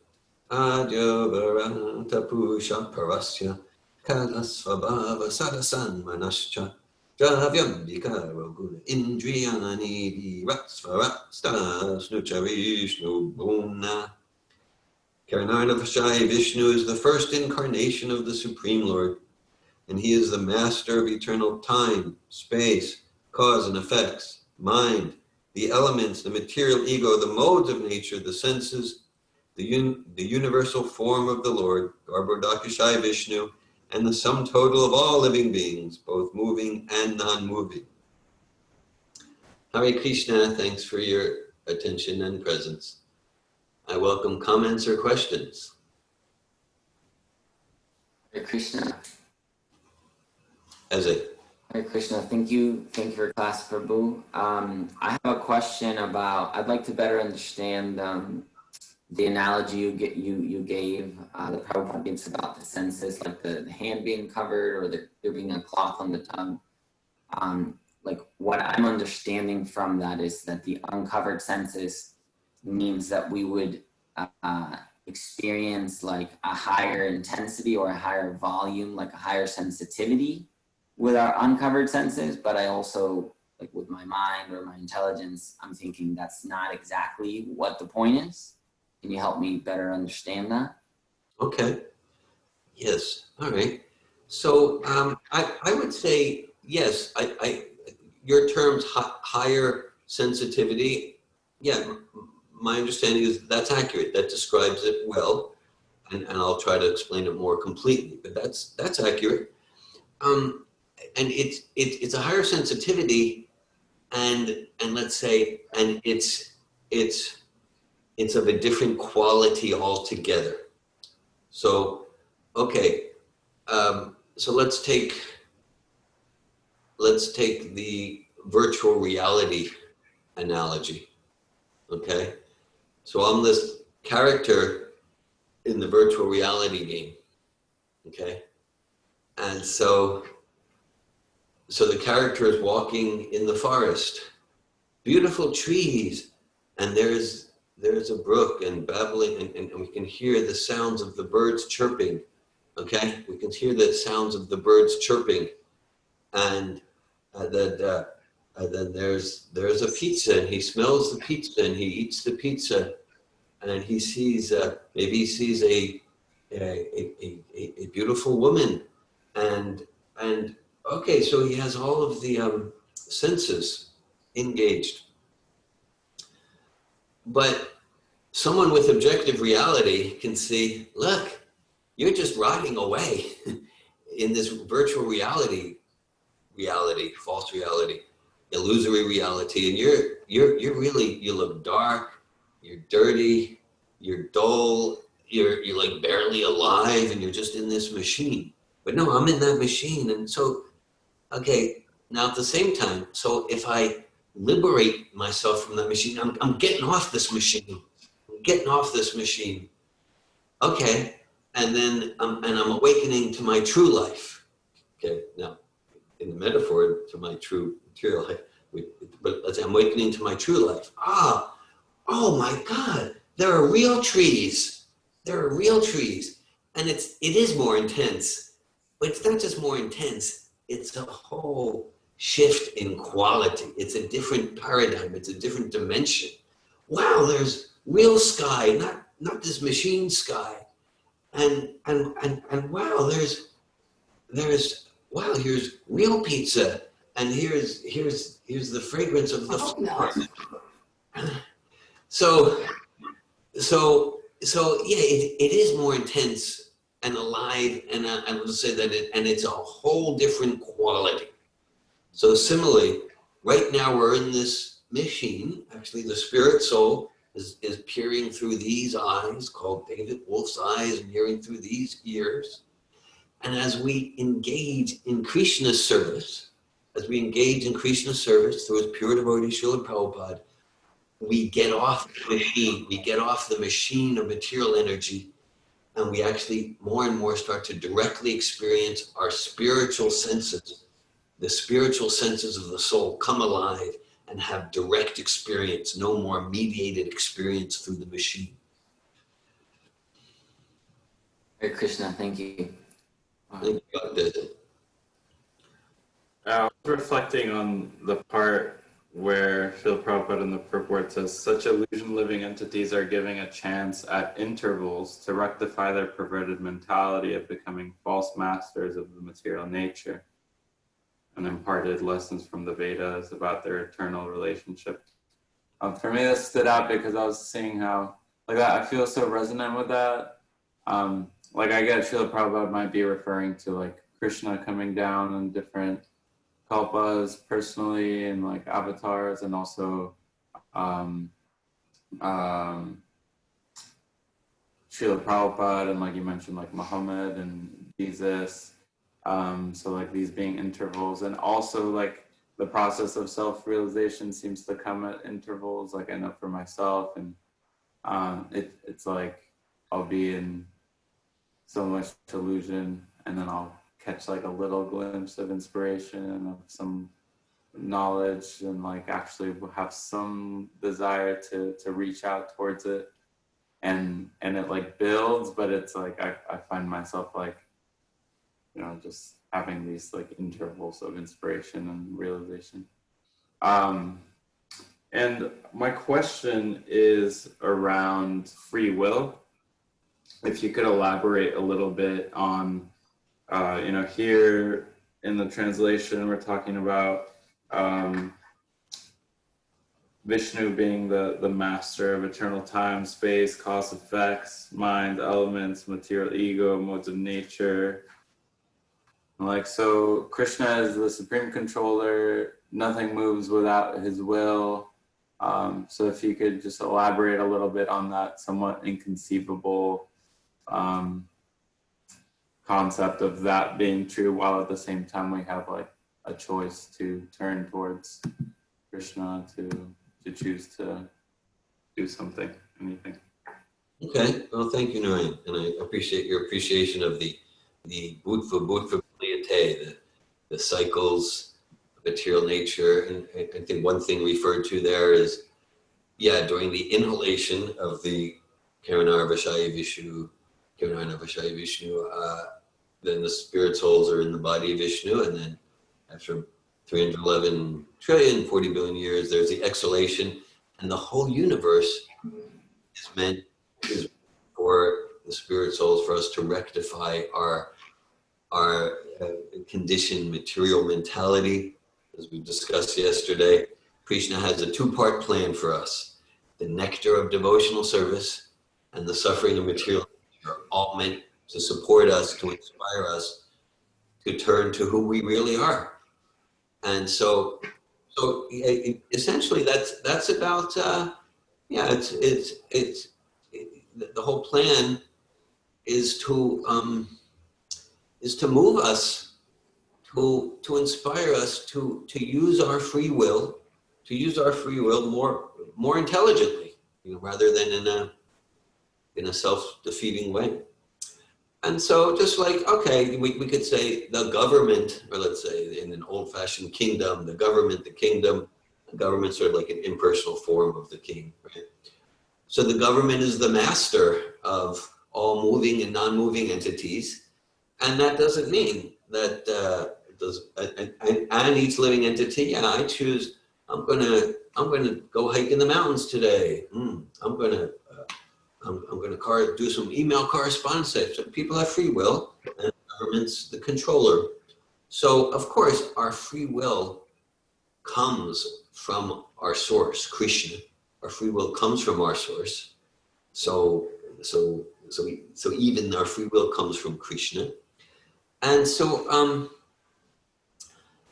Adya varanta purusha parasya kalasvabhava sadasan manascha dravyam vikaro guna indriyani viratsvara snucharishnu bhumna. Karanarnavashai Vishnu is the first incarnation of the Supreme Lord, and he is the master of eternal time, space, cause and effects, mind, the elements, the material ego, the modes of nature, the senses, the universal form of the Lord, Garbhodakashai Vishnu, and the sum total of all living beings, both moving and non-moving. Hare Krishna, thanks for your attention and presence. I welcome comments or questions. Hare Krishna. As a Hare Krishna. Thank you for class, Prabhu. I have a question about, I'd like to better understand the analogy you gave, that Prabhupada gives about the senses, like the hand being covered or there being a cloth on the tongue. Like what I'm understanding from that is that the uncovered senses means that we would experience like a higher intensity or a higher volume, like a higher sensitivity with our uncovered senses. But I also, like with my mind or my intelligence, I'm thinking that's not exactly what the point is. Can you help me better understand that? Okay. Yes. All right. So I would say yes. I your terms higher sensitivity. Yeah. My understanding is that's accurate. That describes it well, and I'll try to explain it more completely. But that's accurate. And it's a higher sensitivity, and let's say, and it's of a different quality altogether. So, okay. So let's take let's take the virtual reality analogy, okay? So I'm this character in the virtual reality game, okay? And so the character is walking in the forest, beautiful trees, and there's a brook and babbling, and we can hear the sounds of the birds chirping, okay? We can hear the sounds of the birds chirping, and then there's a pizza, and he smells the pizza, and he eats the pizza, and he sees maybe he sees a beautiful woman, and okay, so he has all of the senses engaged. But someone with objective reality can see, look, you're just rotting away in this virtual reality, false reality, illusory reality, and you're really, you look dark, you're dirty, you're dull, you're like barely alive, and you're just in this machine. But no, I'm in that machine, and so, okay, now at the same time, so if I liberate myself from that machine, I'm getting off this machine. I'm getting off this machine. Okay, and then I'm awakening to my true life. Okay, now in the metaphor to my true material life, but let's say I'm awakening to my true life. Oh my God, there are real trees. There are real trees, and it is more intense, but it's not just more intense. It's a whole shift in quality. It's a different paradigm. It's a different dimension. Wow, there's real sky, not this machine sky. And wow, here's real pizza, and here's the fragrance of the forest. So yeah, it is more intense and alive, and I will say that it's a whole different quality. So similarly, right now we're in this machine. Actually, the spirit soul is peering through these eyes, called David Wolf's eyes, and hearing through these ears. And as we engage in Krishna's service, through his pure devotee, Srila Prabhupada, we get off the machine. We get off the machine of material energy, and we actually more and more start to directly experience our spiritual senses. The spiritual senses of the soul come alive and have direct experience, no more mediated experience through the machine. Hare Krishna, thank you. Thank you, Bhakti. I was reflecting on the part where Srila Prabhupada in the purport says, such illusion-living entities are giving a chance at intervals to rectify their perverted mentality of becoming false masters of the material nature, and imparted lessons from the Vedas about their eternal relationship. For me, that stood out because I was seeing how, like that, I feel so resonant with that. Like I get Srila Prabhupada might be referring to like Krishna coming down in different kalpas personally and like avatars, and also Srila Prabhupada, and like you mentioned like Muhammad and Jesus. So like these being intervals, and also like the process of self-realization seems to come at intervals. Like I know for myself, and it's like I'll be in so much illusion, and then I'll catch like a little glimpse of inspiration of some knowledge, and like actually have some desire to reach out towards it, and it like builds, but it's like I find myself like, you know, just having these like intervals of inspiration and realization. And my question is around free will. If you could elaborate a little bit on, you know, here in the translation, we're talking about Vishnu being the master of eternal time, space, cause, effects, mind, elements, material ego, modes of nature. Like, so Krishna is the supreme controller, nothing moves without his will. So if you could just elaborate a little bit on that somewhat inconceivable concept of that being true, while at the same time we have like a choice to turn towards Krishna, to choose to do something, anything. Okay, well, thank you, Narayan, and I appreciate your appreciation of the bhutva pliyate, the cycles, material nature, and I think one thing referred to there is, yeah, during the inhalation of the Karanar Vishaya Vishnu, then the spirit souls are in the body of Vishnu, and then after 311 trillion, 40 billion years, there's the exhalation, and the whole universe is for the spirit souls, for us to rectify our conditioned material mentality, as we discussed yesterday. Krishna has a two-part plan for us. The nectar of devotional service and the suffering of material are all meant to support us, to inspire us to turn to who we really are. And so essentially that's about the whole plan is to move us, to inspire us to use our free will, more intelligently, rather than in a self-defeating way. And so just like, okay, we could say the government, or let's say in an old-fashioned kingdom, the government's sort of like an impersonal form of the king, right? So the government is the master of all moving and non-moving entities, and that doesn't mean that and each living entity, yeah, I choose, I'm gonna go hike in the mountains today. I'm gonna do some email correspondence. So people have free will, and the government's the controller. So of course, our free will comes from our source, Krishna. Our free will comes from our source. So even our free will comes from Krishna. And so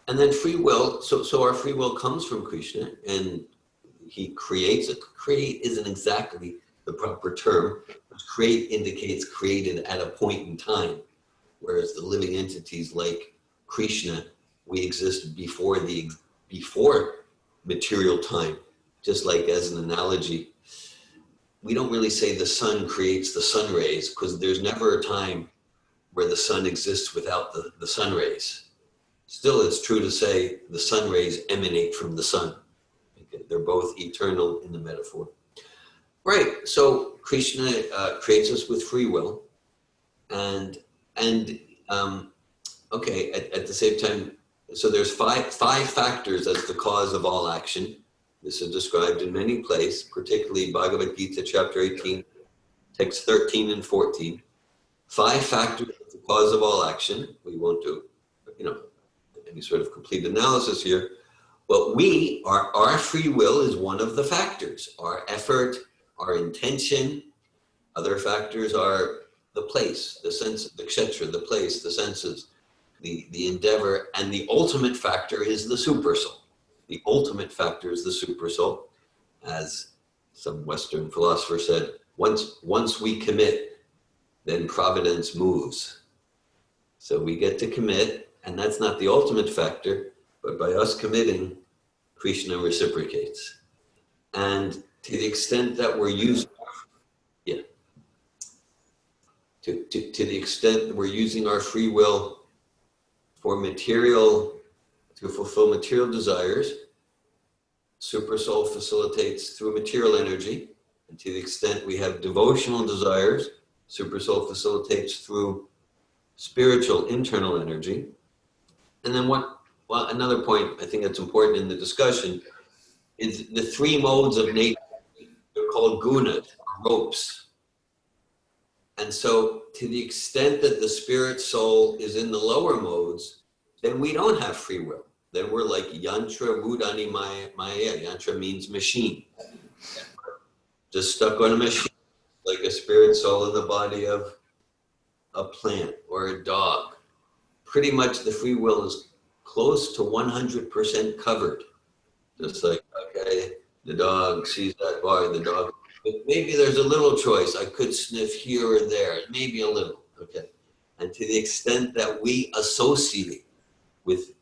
and then free will, so our free will comes from Krishna, and he creates it. Create isn't exactly the proper term. Create indicates created at a point in time, whereas the living entities like Krishna, we exist before material time. Just like as an analogy, we don't really say the sun creates the sun rays, because there's never a time where the sun exists without the sun rays. Still, it's true to say the sun rays emanate from the sun. Okay? They're both eternal in the metaphor. Right, so Krishna creates us with free will, and okay, at the same time, so there's five factors as the cause of all action. This is described in many places, particularly Bhagavad-Gita chapter 18, text 13 and 14. 5 factors as the cause of all action. We won't do, any sort of complete analysis here, but our free will is one of the factors. Our effort, our intention. Other factors are the place, the sense, the kshetra, the place, the senses, the endeavor, and the ultimate factor is the supersoul. The ultimate factor is the supersoul. As some Western philosopher said, once we commit, then providence moves. So we get to commit, and that's not the ultimate factor, but by us committing, Krishna reciprocates. And to the extent that we're using, to the extent that we're using our free will for material, to fulfill material desires, Supersoul facilitates through material energy. And to the extent we have devotional desires, Supersoul facilitates through spiritual internal energy. And then another point I think that's important in the discussion is the 3 modes of nature. They're called gunas, ropes. And so to the extent that the spirit soul is in the lower modes, then we don't have free will. Then we're like yantra mudani maya. Yantra means machine. Just stuck on a machine, like a spirit soul in the body of a plant or a dog. Pretty much the free will is close to 100% covered. Just like, okay, the dog sees that bar, the dog, but maybe there's a little choice. I could sniff here or there, maybe a little, okay. And to the extent that we associate with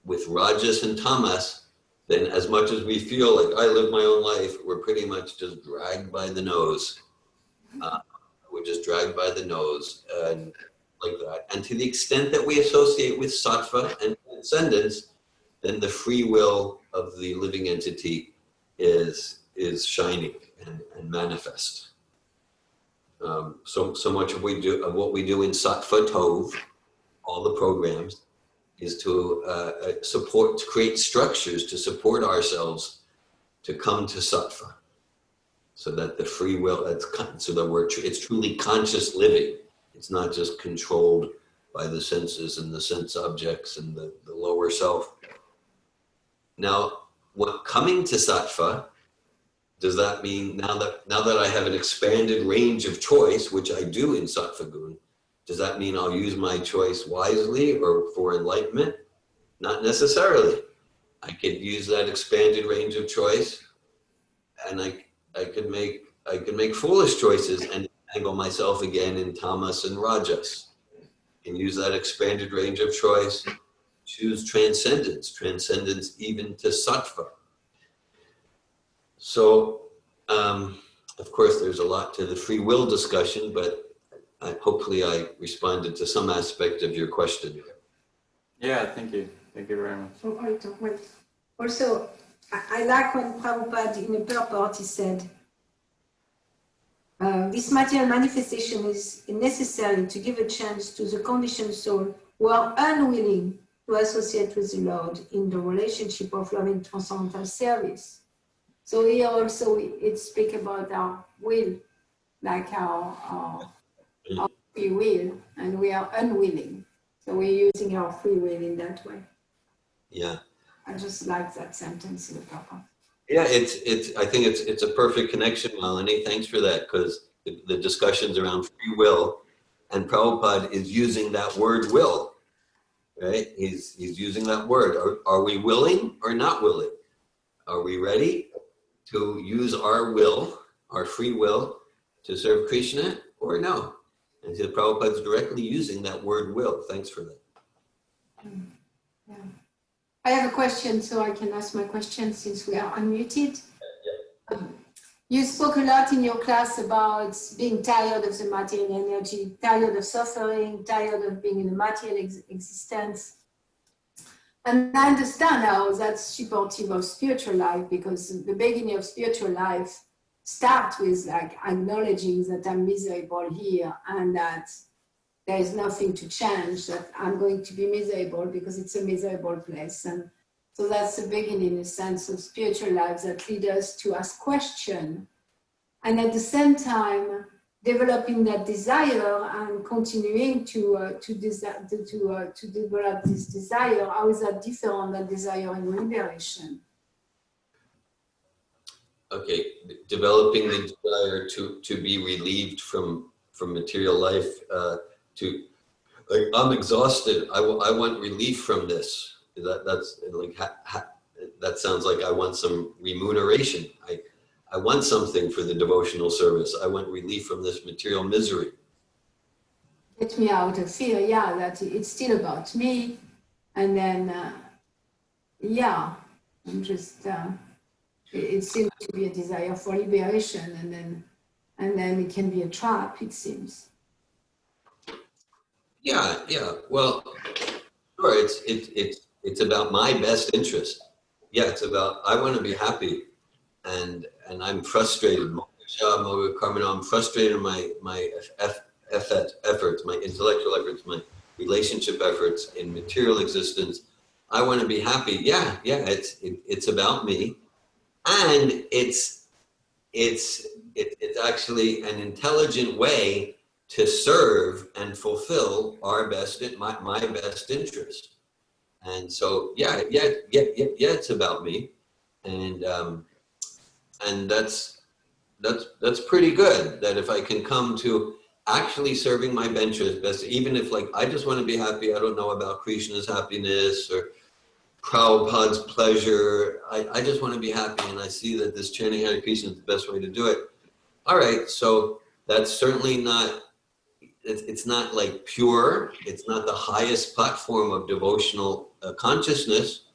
with rajas and tamas, then as much as we feel like I live my own life, we're pretty much just dragged by the nose. We're just dragged by the nose and like that. And to the extent that we associate with sattva and transcendence, then the free will of the living entity is shining and manifest. So much of what we do in Sattva Tov, all the programs, is to to create structures to support ourselves to come to Sattva, so that the free will, it's truly conscious living. It's not just controlled by the senses and the sense objects and the lower self. Now, coming to Sattva, does that mean now that I have an expanded range of choice, which I do in Sattva Gun, does that mean I'll use my choice wisely or for enlightenment? Not necessarily. I could use that expanded range of choice, and I could make foolish choices and entangle myself again in tamas and rajas, and use that expanded range of choice, choose transcendence even to sattva. So, of course, there's a lot to the free will discussion, but hopefully I responded to some aspect of your question. Yeah, thank you. Thank you very much. Oh, wait. Also, I like when Prabhupada in the purport he said, this material manifestation is necessary to give a chance to the conditioned soul who are unwilling to associate with the Lord in the relationship of loving transcendental service. So here also it speaks about our will, like our free will, and we are unwilling. So we're using our free will in that way. Yeah. I just like that sentence in the purport. Yeah, I think it's a perfect connection, Melanie. Thanks for that, because the discussions around free will, and Prabhupada is using that word will, right? He's using that word. Are we willing or not willing? Are we ready to use our will, our free will, to serve Krishna or no? And so Prabhupada's directly using that word will. Thanks for that. Yeah. I have a question, so I can ask my question since we are unmuted. You spoke a lot in your class about being tired of the material energy, tired of suffering, tired of being in a material existence. And I understand how that's supportive of spiritual life, because the beginning of spiritual life starts with like acknowledging that I'm miserable here and that there is nothing to change, that I'm going to be miserable because it's a miserable place. And so that's the beginning, in a sense, of spiritual life that lead us to ask questions. And at the same time, developing that desire and continuing to develop this desire. How is that different than desire in liberation? Okay, developing the desire to be relieved from material life, I'm exhausted. I want relief from this. That's like that sounds like I want some remuneration. I want something for the devotional service. I want relief from this material misery. Get me out of fear. Yeah, that it's still about me, and then I'm just. It seems to be a desire for liberation, and then it can be a trap. It seems. Yeah. Well, sure. It's about my best interest. Yeah, it's about I want to be happy, and I'm frustrated. I'm frustrated in my efforts, my intellectual efforts, my relationship efforts in material existence. I want to be happy. Yeah. It's about me, and it's actually an intelligent way to serve and fulfill my best interest. And so, it's about me, and that's pretty good. That if I can come to actually serving my best, even if like I just want to be happy, I don't know about Krishna's happiness or Prabhupada's pleasure. I just want to be happy, and I see that this chanting Hare Krishna is the best way to do it. All right, so that's certainly not it's not like pure. It's not the highest platform of devotional consciousness,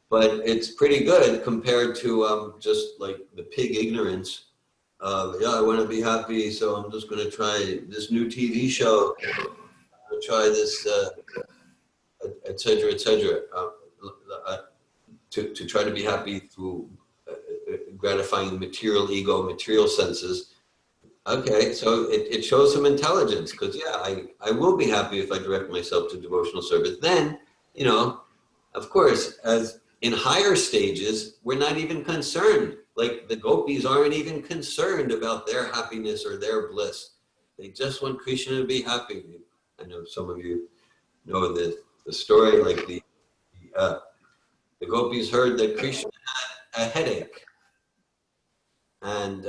but it's pretty good compared to just like the pig ignorance of, yeah, I want to be happy, so I'm just going to try this new TV show, I'll try this, et cetera, to try to be happy through gratifying material ego, material senses. Okay, so it shows some intelligence, because yeah, I will be happy if I direct myself to devotional service. Then, you know, of course, as in higher stages, we're not even concerned. Like the gopis aren't even concerned about their happiness or their bliss. They just want Krishna to be happy. I know some of you know the story, like the gopis heard that Krishna had a headache. And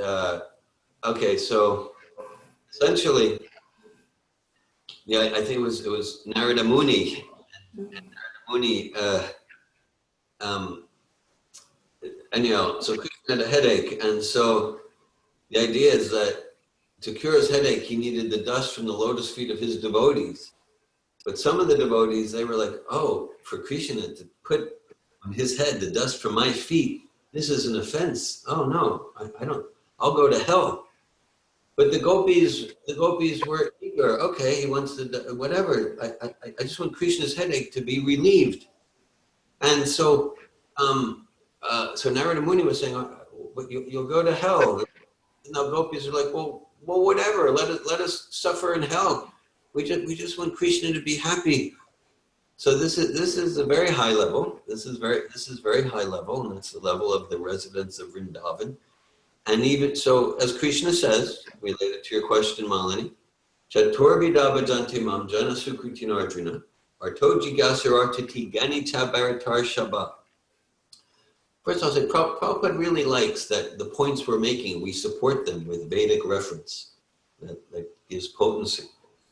okay, so essentially, yeah, I think it was Narada Muni. Muni, anyhow, so Krishna had a headache, and so the idea is that to cure his headache, he needed the dust from the lotus feet of his devotees. But some of the devotees, they were like, oh, for Krishna to put on his head the dust from my feet, this is an offense. Oh no, I don't, I'll go to hell. But the gopis were eager. Okay, he wants to, whatever. I just want Krishna's headache to be relieved. And so, so Narada Muni was saying, but you'll go to hell. And the gopis are like, well, whatever. Let us suffer in hell. We just want Krishna to be happy. So this is a very high level. This is very high level, and that's the level of the residents of Vrindavan. And even so, as Krishna says, related to your question, Melanie, Chatur vidava jantimam jana sukritin arjuna, arto jigasarartati gani tabaratar shaba. First I'll say, Prabhupada really likes that the points we're making, we support them with Vedic reference. That gives potency.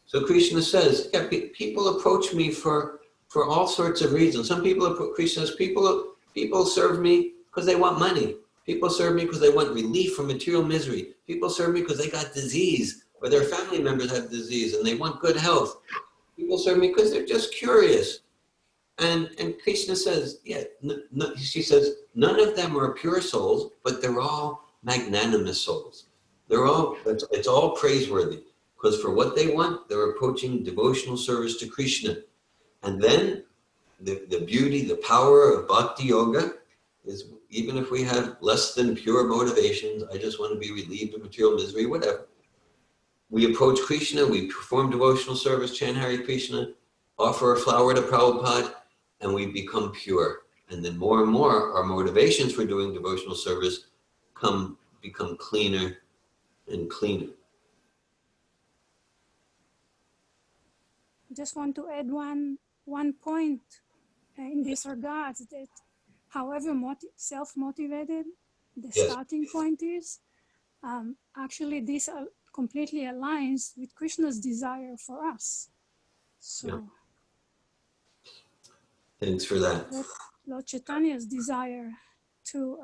So Krishna says, yeah, people approach me for all sorts of reasons. Some people, Krishna says, people serve me because they want money. People serve me because they want relief from material misery. People serve me because they got disease, or their family members have disease and they want good health. People serve me because they're just curious. And Krishna says, yeah, she says, none of them are pure souls, but they're all magnanimous souls. It's all praiseworthy, because for what they want, they're approaching devotional service to Krishna. And then the beauty, the power of Bhakti-Yoga is, even if we have less than pure motivations, I just want to be relieved of material misery, whatever. We approach Krishna, we perform devotional service, chant Hare Krishna, offer a flower to Prabhupada, and we become pure. And then more and more, our motivations for doing devotional service become cleaner and cleaner. Just want to add one point in this regard, that however self-motivated the Yes. starting point is, actually this completely aligns with Krishna's desire for us. So Yeah. Thanks for that. Lord Chaitanya's desire to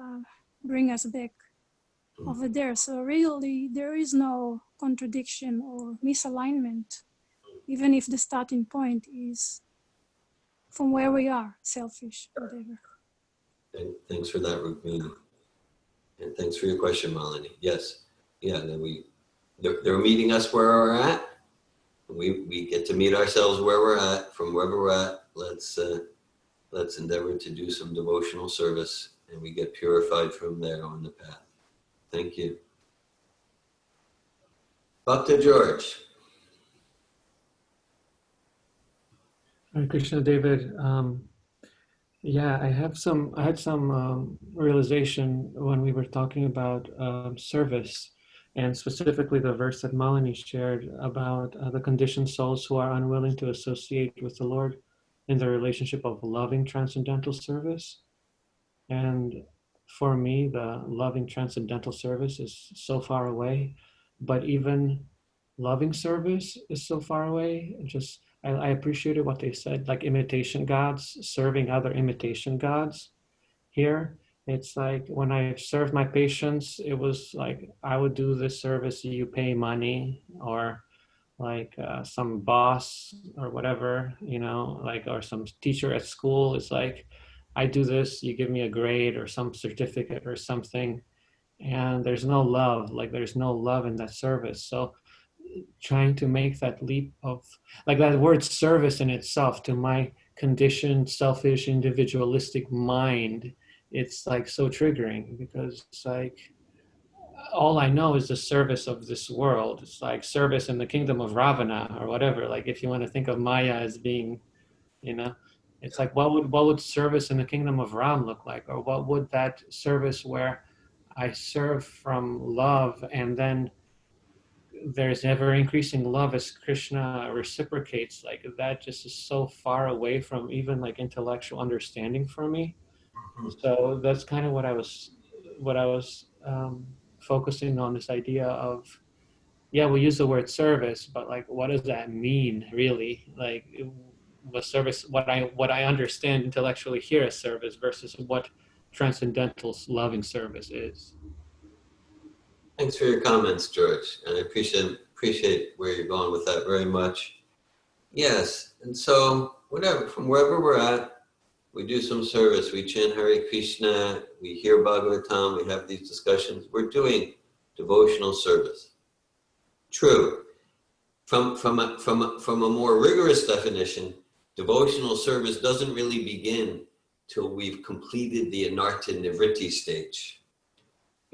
bring us back over there. So really there is no contradiction or misalignment, even if the starting point is from where we are, selfish, whatever. Thanks for that, Rukmini. And thanks for your question, Melanie. Yes. Yeah, they're meeting us where we're at. We get to meet ourselves where we're at, from wherever we're at. Let's endeavor to do some devotional service, and we get purified from there on the path. Thank you. Bhakta George. Hare Krishna, David. Yeah, I had some realization when we were talking about service, and specifically the verse that Melanie shared about the conditioned souls who are unwilling to associate with the Lord in the relationship of loving transcendental service. And for me, the loving transcendental service is so far away, but even loving service is so far away. I appreciated what they said, like imitation gods, serving other imitation gods. Here, it's like when I served my patients, it was like I would do this service, you pay money, or like some boss or whatever, you know, like, or some teacher at school. It's like, I do this, you give me a grade or some certificate or something, and there's no love, like there's no love in that service. So trying to make that leap of, like, that word service in itself, to my conditioned, selfish, individualistic mind, it's like so triggering, because it's like, all I know is the service of this world. It's like service in the kingdom of Ravana or whatever. Like, if you want to think of Maya as being, you know, it's like, what would service in the kingdom of Ram look like? Or what would that service where I serve from love, and then there's ever increasing love as Krishna reciprocates, like that just is so far away from even like intellectual understanding for me. So that's kind of what I was focusing on, this idea of, yeah, we use the word service, but like, what does that mean really? Like, what service, what I understand intellectually here as service versus what transcendental loving service is. Thanks for your comments, George. And I appreciate where you're going with that very much. Yes, and so from wherever we're at, we do some service. We chant Hare Krishna, we hear Bhagavatam, we have these discussions. We're doing devotional service. True. From a more rigorous definition, devotional service doesn't really begin till we've completed the Anartha Nivritti stage.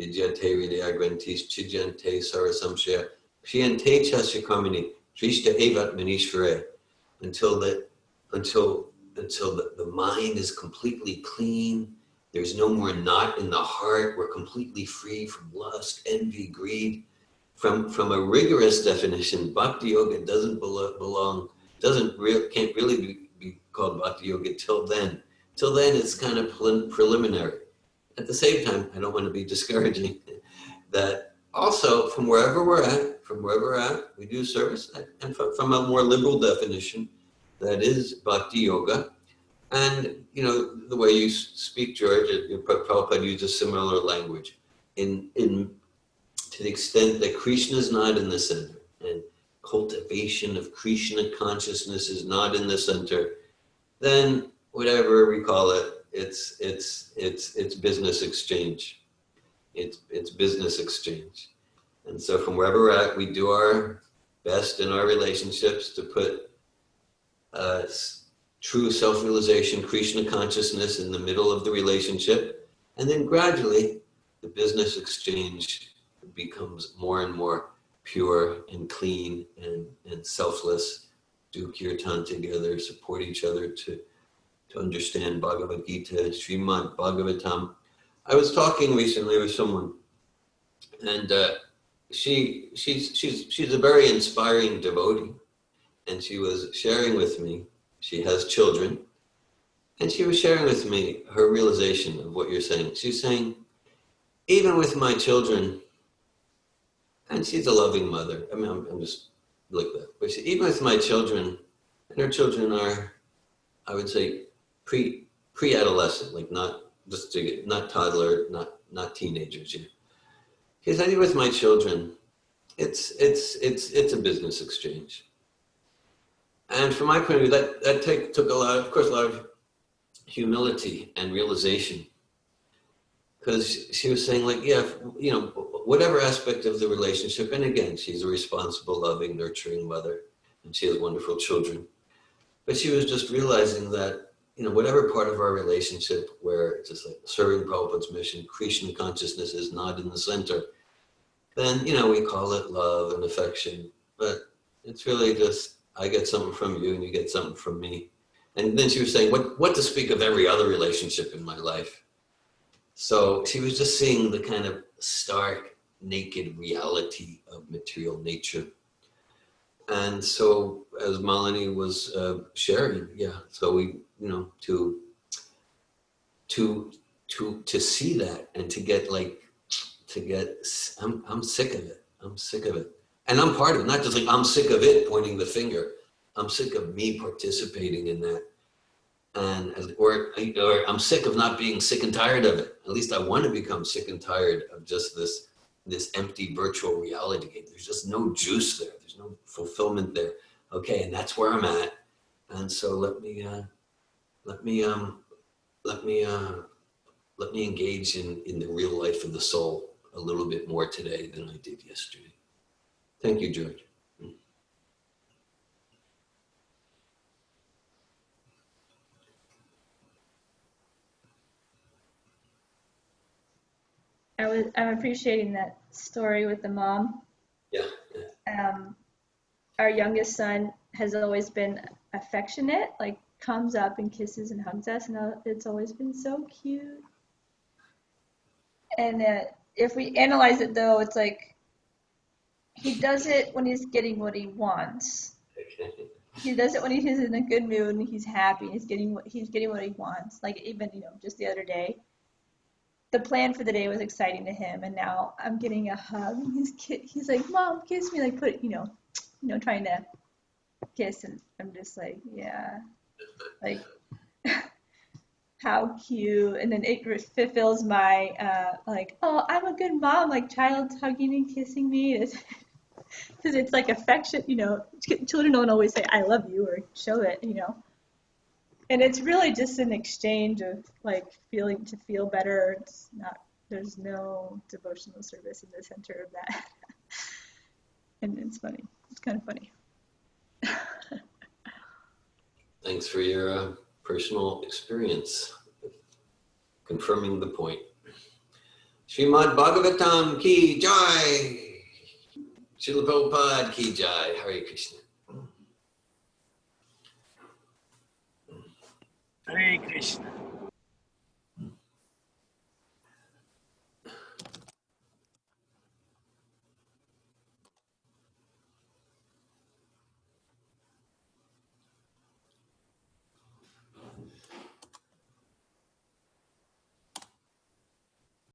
Vidyate Vidyagranthish Chijante Sarasamshaya Priyante Chasya Karmini Trishta Evat Manishvare, until the mind is completely clean. There's no more knot in the heart. We're completely free from lust, envy, greed. From a rigorous definition, Bhakti-Yoga can't really be called Bhakti-Yoga till then. Till then, it's kind of preliminary. At the same time, I don't want to be discouraging, that also from wherever we're at, we do service. And from a more liberal definition, that is Bhakti-Yoga. And, you know, the way you speak, George, Prabhupada uses similar language. To the extent that Krishna is not in the center, and cultivation of Krishna consciousness is not in the center, then whatever we call it, it's business exchange. It's business exchange. And so from wherever we're at, we do our best in our relationships to put true self-realization, Krishna consciousness in the middle of the relationship. And then gradually, the business exchange becomes more and more pure and clean and selfless. Do Kirtan together, support each other to understand Bhagavad-Gita, Srimad-Bhagavatam. I was talking recently with someone, and she's a very inspiring devotee, and she was sharing with me. She has children, and she was sharing with me her realization of what you're saying. She's saying, even with my children, and she's a loving mother. I mean, I'm just like that. But even with my children, and her children are, I would say, pre-adolescent, like not toddler, not teenagers yet. Because even with my children, it's a business exchange. And from my point of view, that took a lot of humility and realization. Because she was saying, like, yeah, you know, whatever aspect of the relationship, and again, she's a responsible, loving, nurturing mother, and she has wonderful children. But she was just realizing that, you know, whatever part of our relationship where it's just like serving Prabhupada's mission, Krishna consciousness is not in the center, then, you know, we call it love and affection. But it's really just, I get something from you and you get something from me. And then she was saying, what to speak of every other relationship in my life? So she was just seeing the kind of stark, naked reality of material nature. And so, as Melanie was sharing, yeah, so we, you know, to see that and I'm sick of it. I'm sick of it. And I'm part of it, not just like I'm sick of it, pointing the finger. I'm sick of me participating in that. Or I'm sick of not being sick and tired of it. At least I want to become sick and tired of just this empty virtual reality. There's just no juice there. There's fulfillment there. Okay, and that's where I'm at. And so let me engage in the real life of the soul a little bit more today than I did yesterday. Thank you, George. I'm appreciating that story with the mom. Yeah. Our youngest son has always been affectionate, like comes up and kisses and hugs us, and it's always been so cute. And if we analyze it though, it's like he does it when he's getting what he wants. He does it when he's in a good mood and he's happy. He's getting what he wants. Like even just the other day, the plan for the day was exciting to him, and now I'm getting a hug. And he's like, "Mom, kiss me!" Like trying to kiss, and I'm just like, yeah, like how cute. And then it fulfills my like, oh, I'm a good mom. Like child's hugging and kissing me, because it's like affection. Children don't always say "I love you" or show it. And it's really just an exchange of like to feel better. It's not, there's no devotional service in the center of that. And it's funny. It's kind of funny. Thanks for your personal experience, confirming the point. Srimad-Bhagavatam ki jai. Srila Prabhupada ki jai. Hare Krishna. Hare Krishna.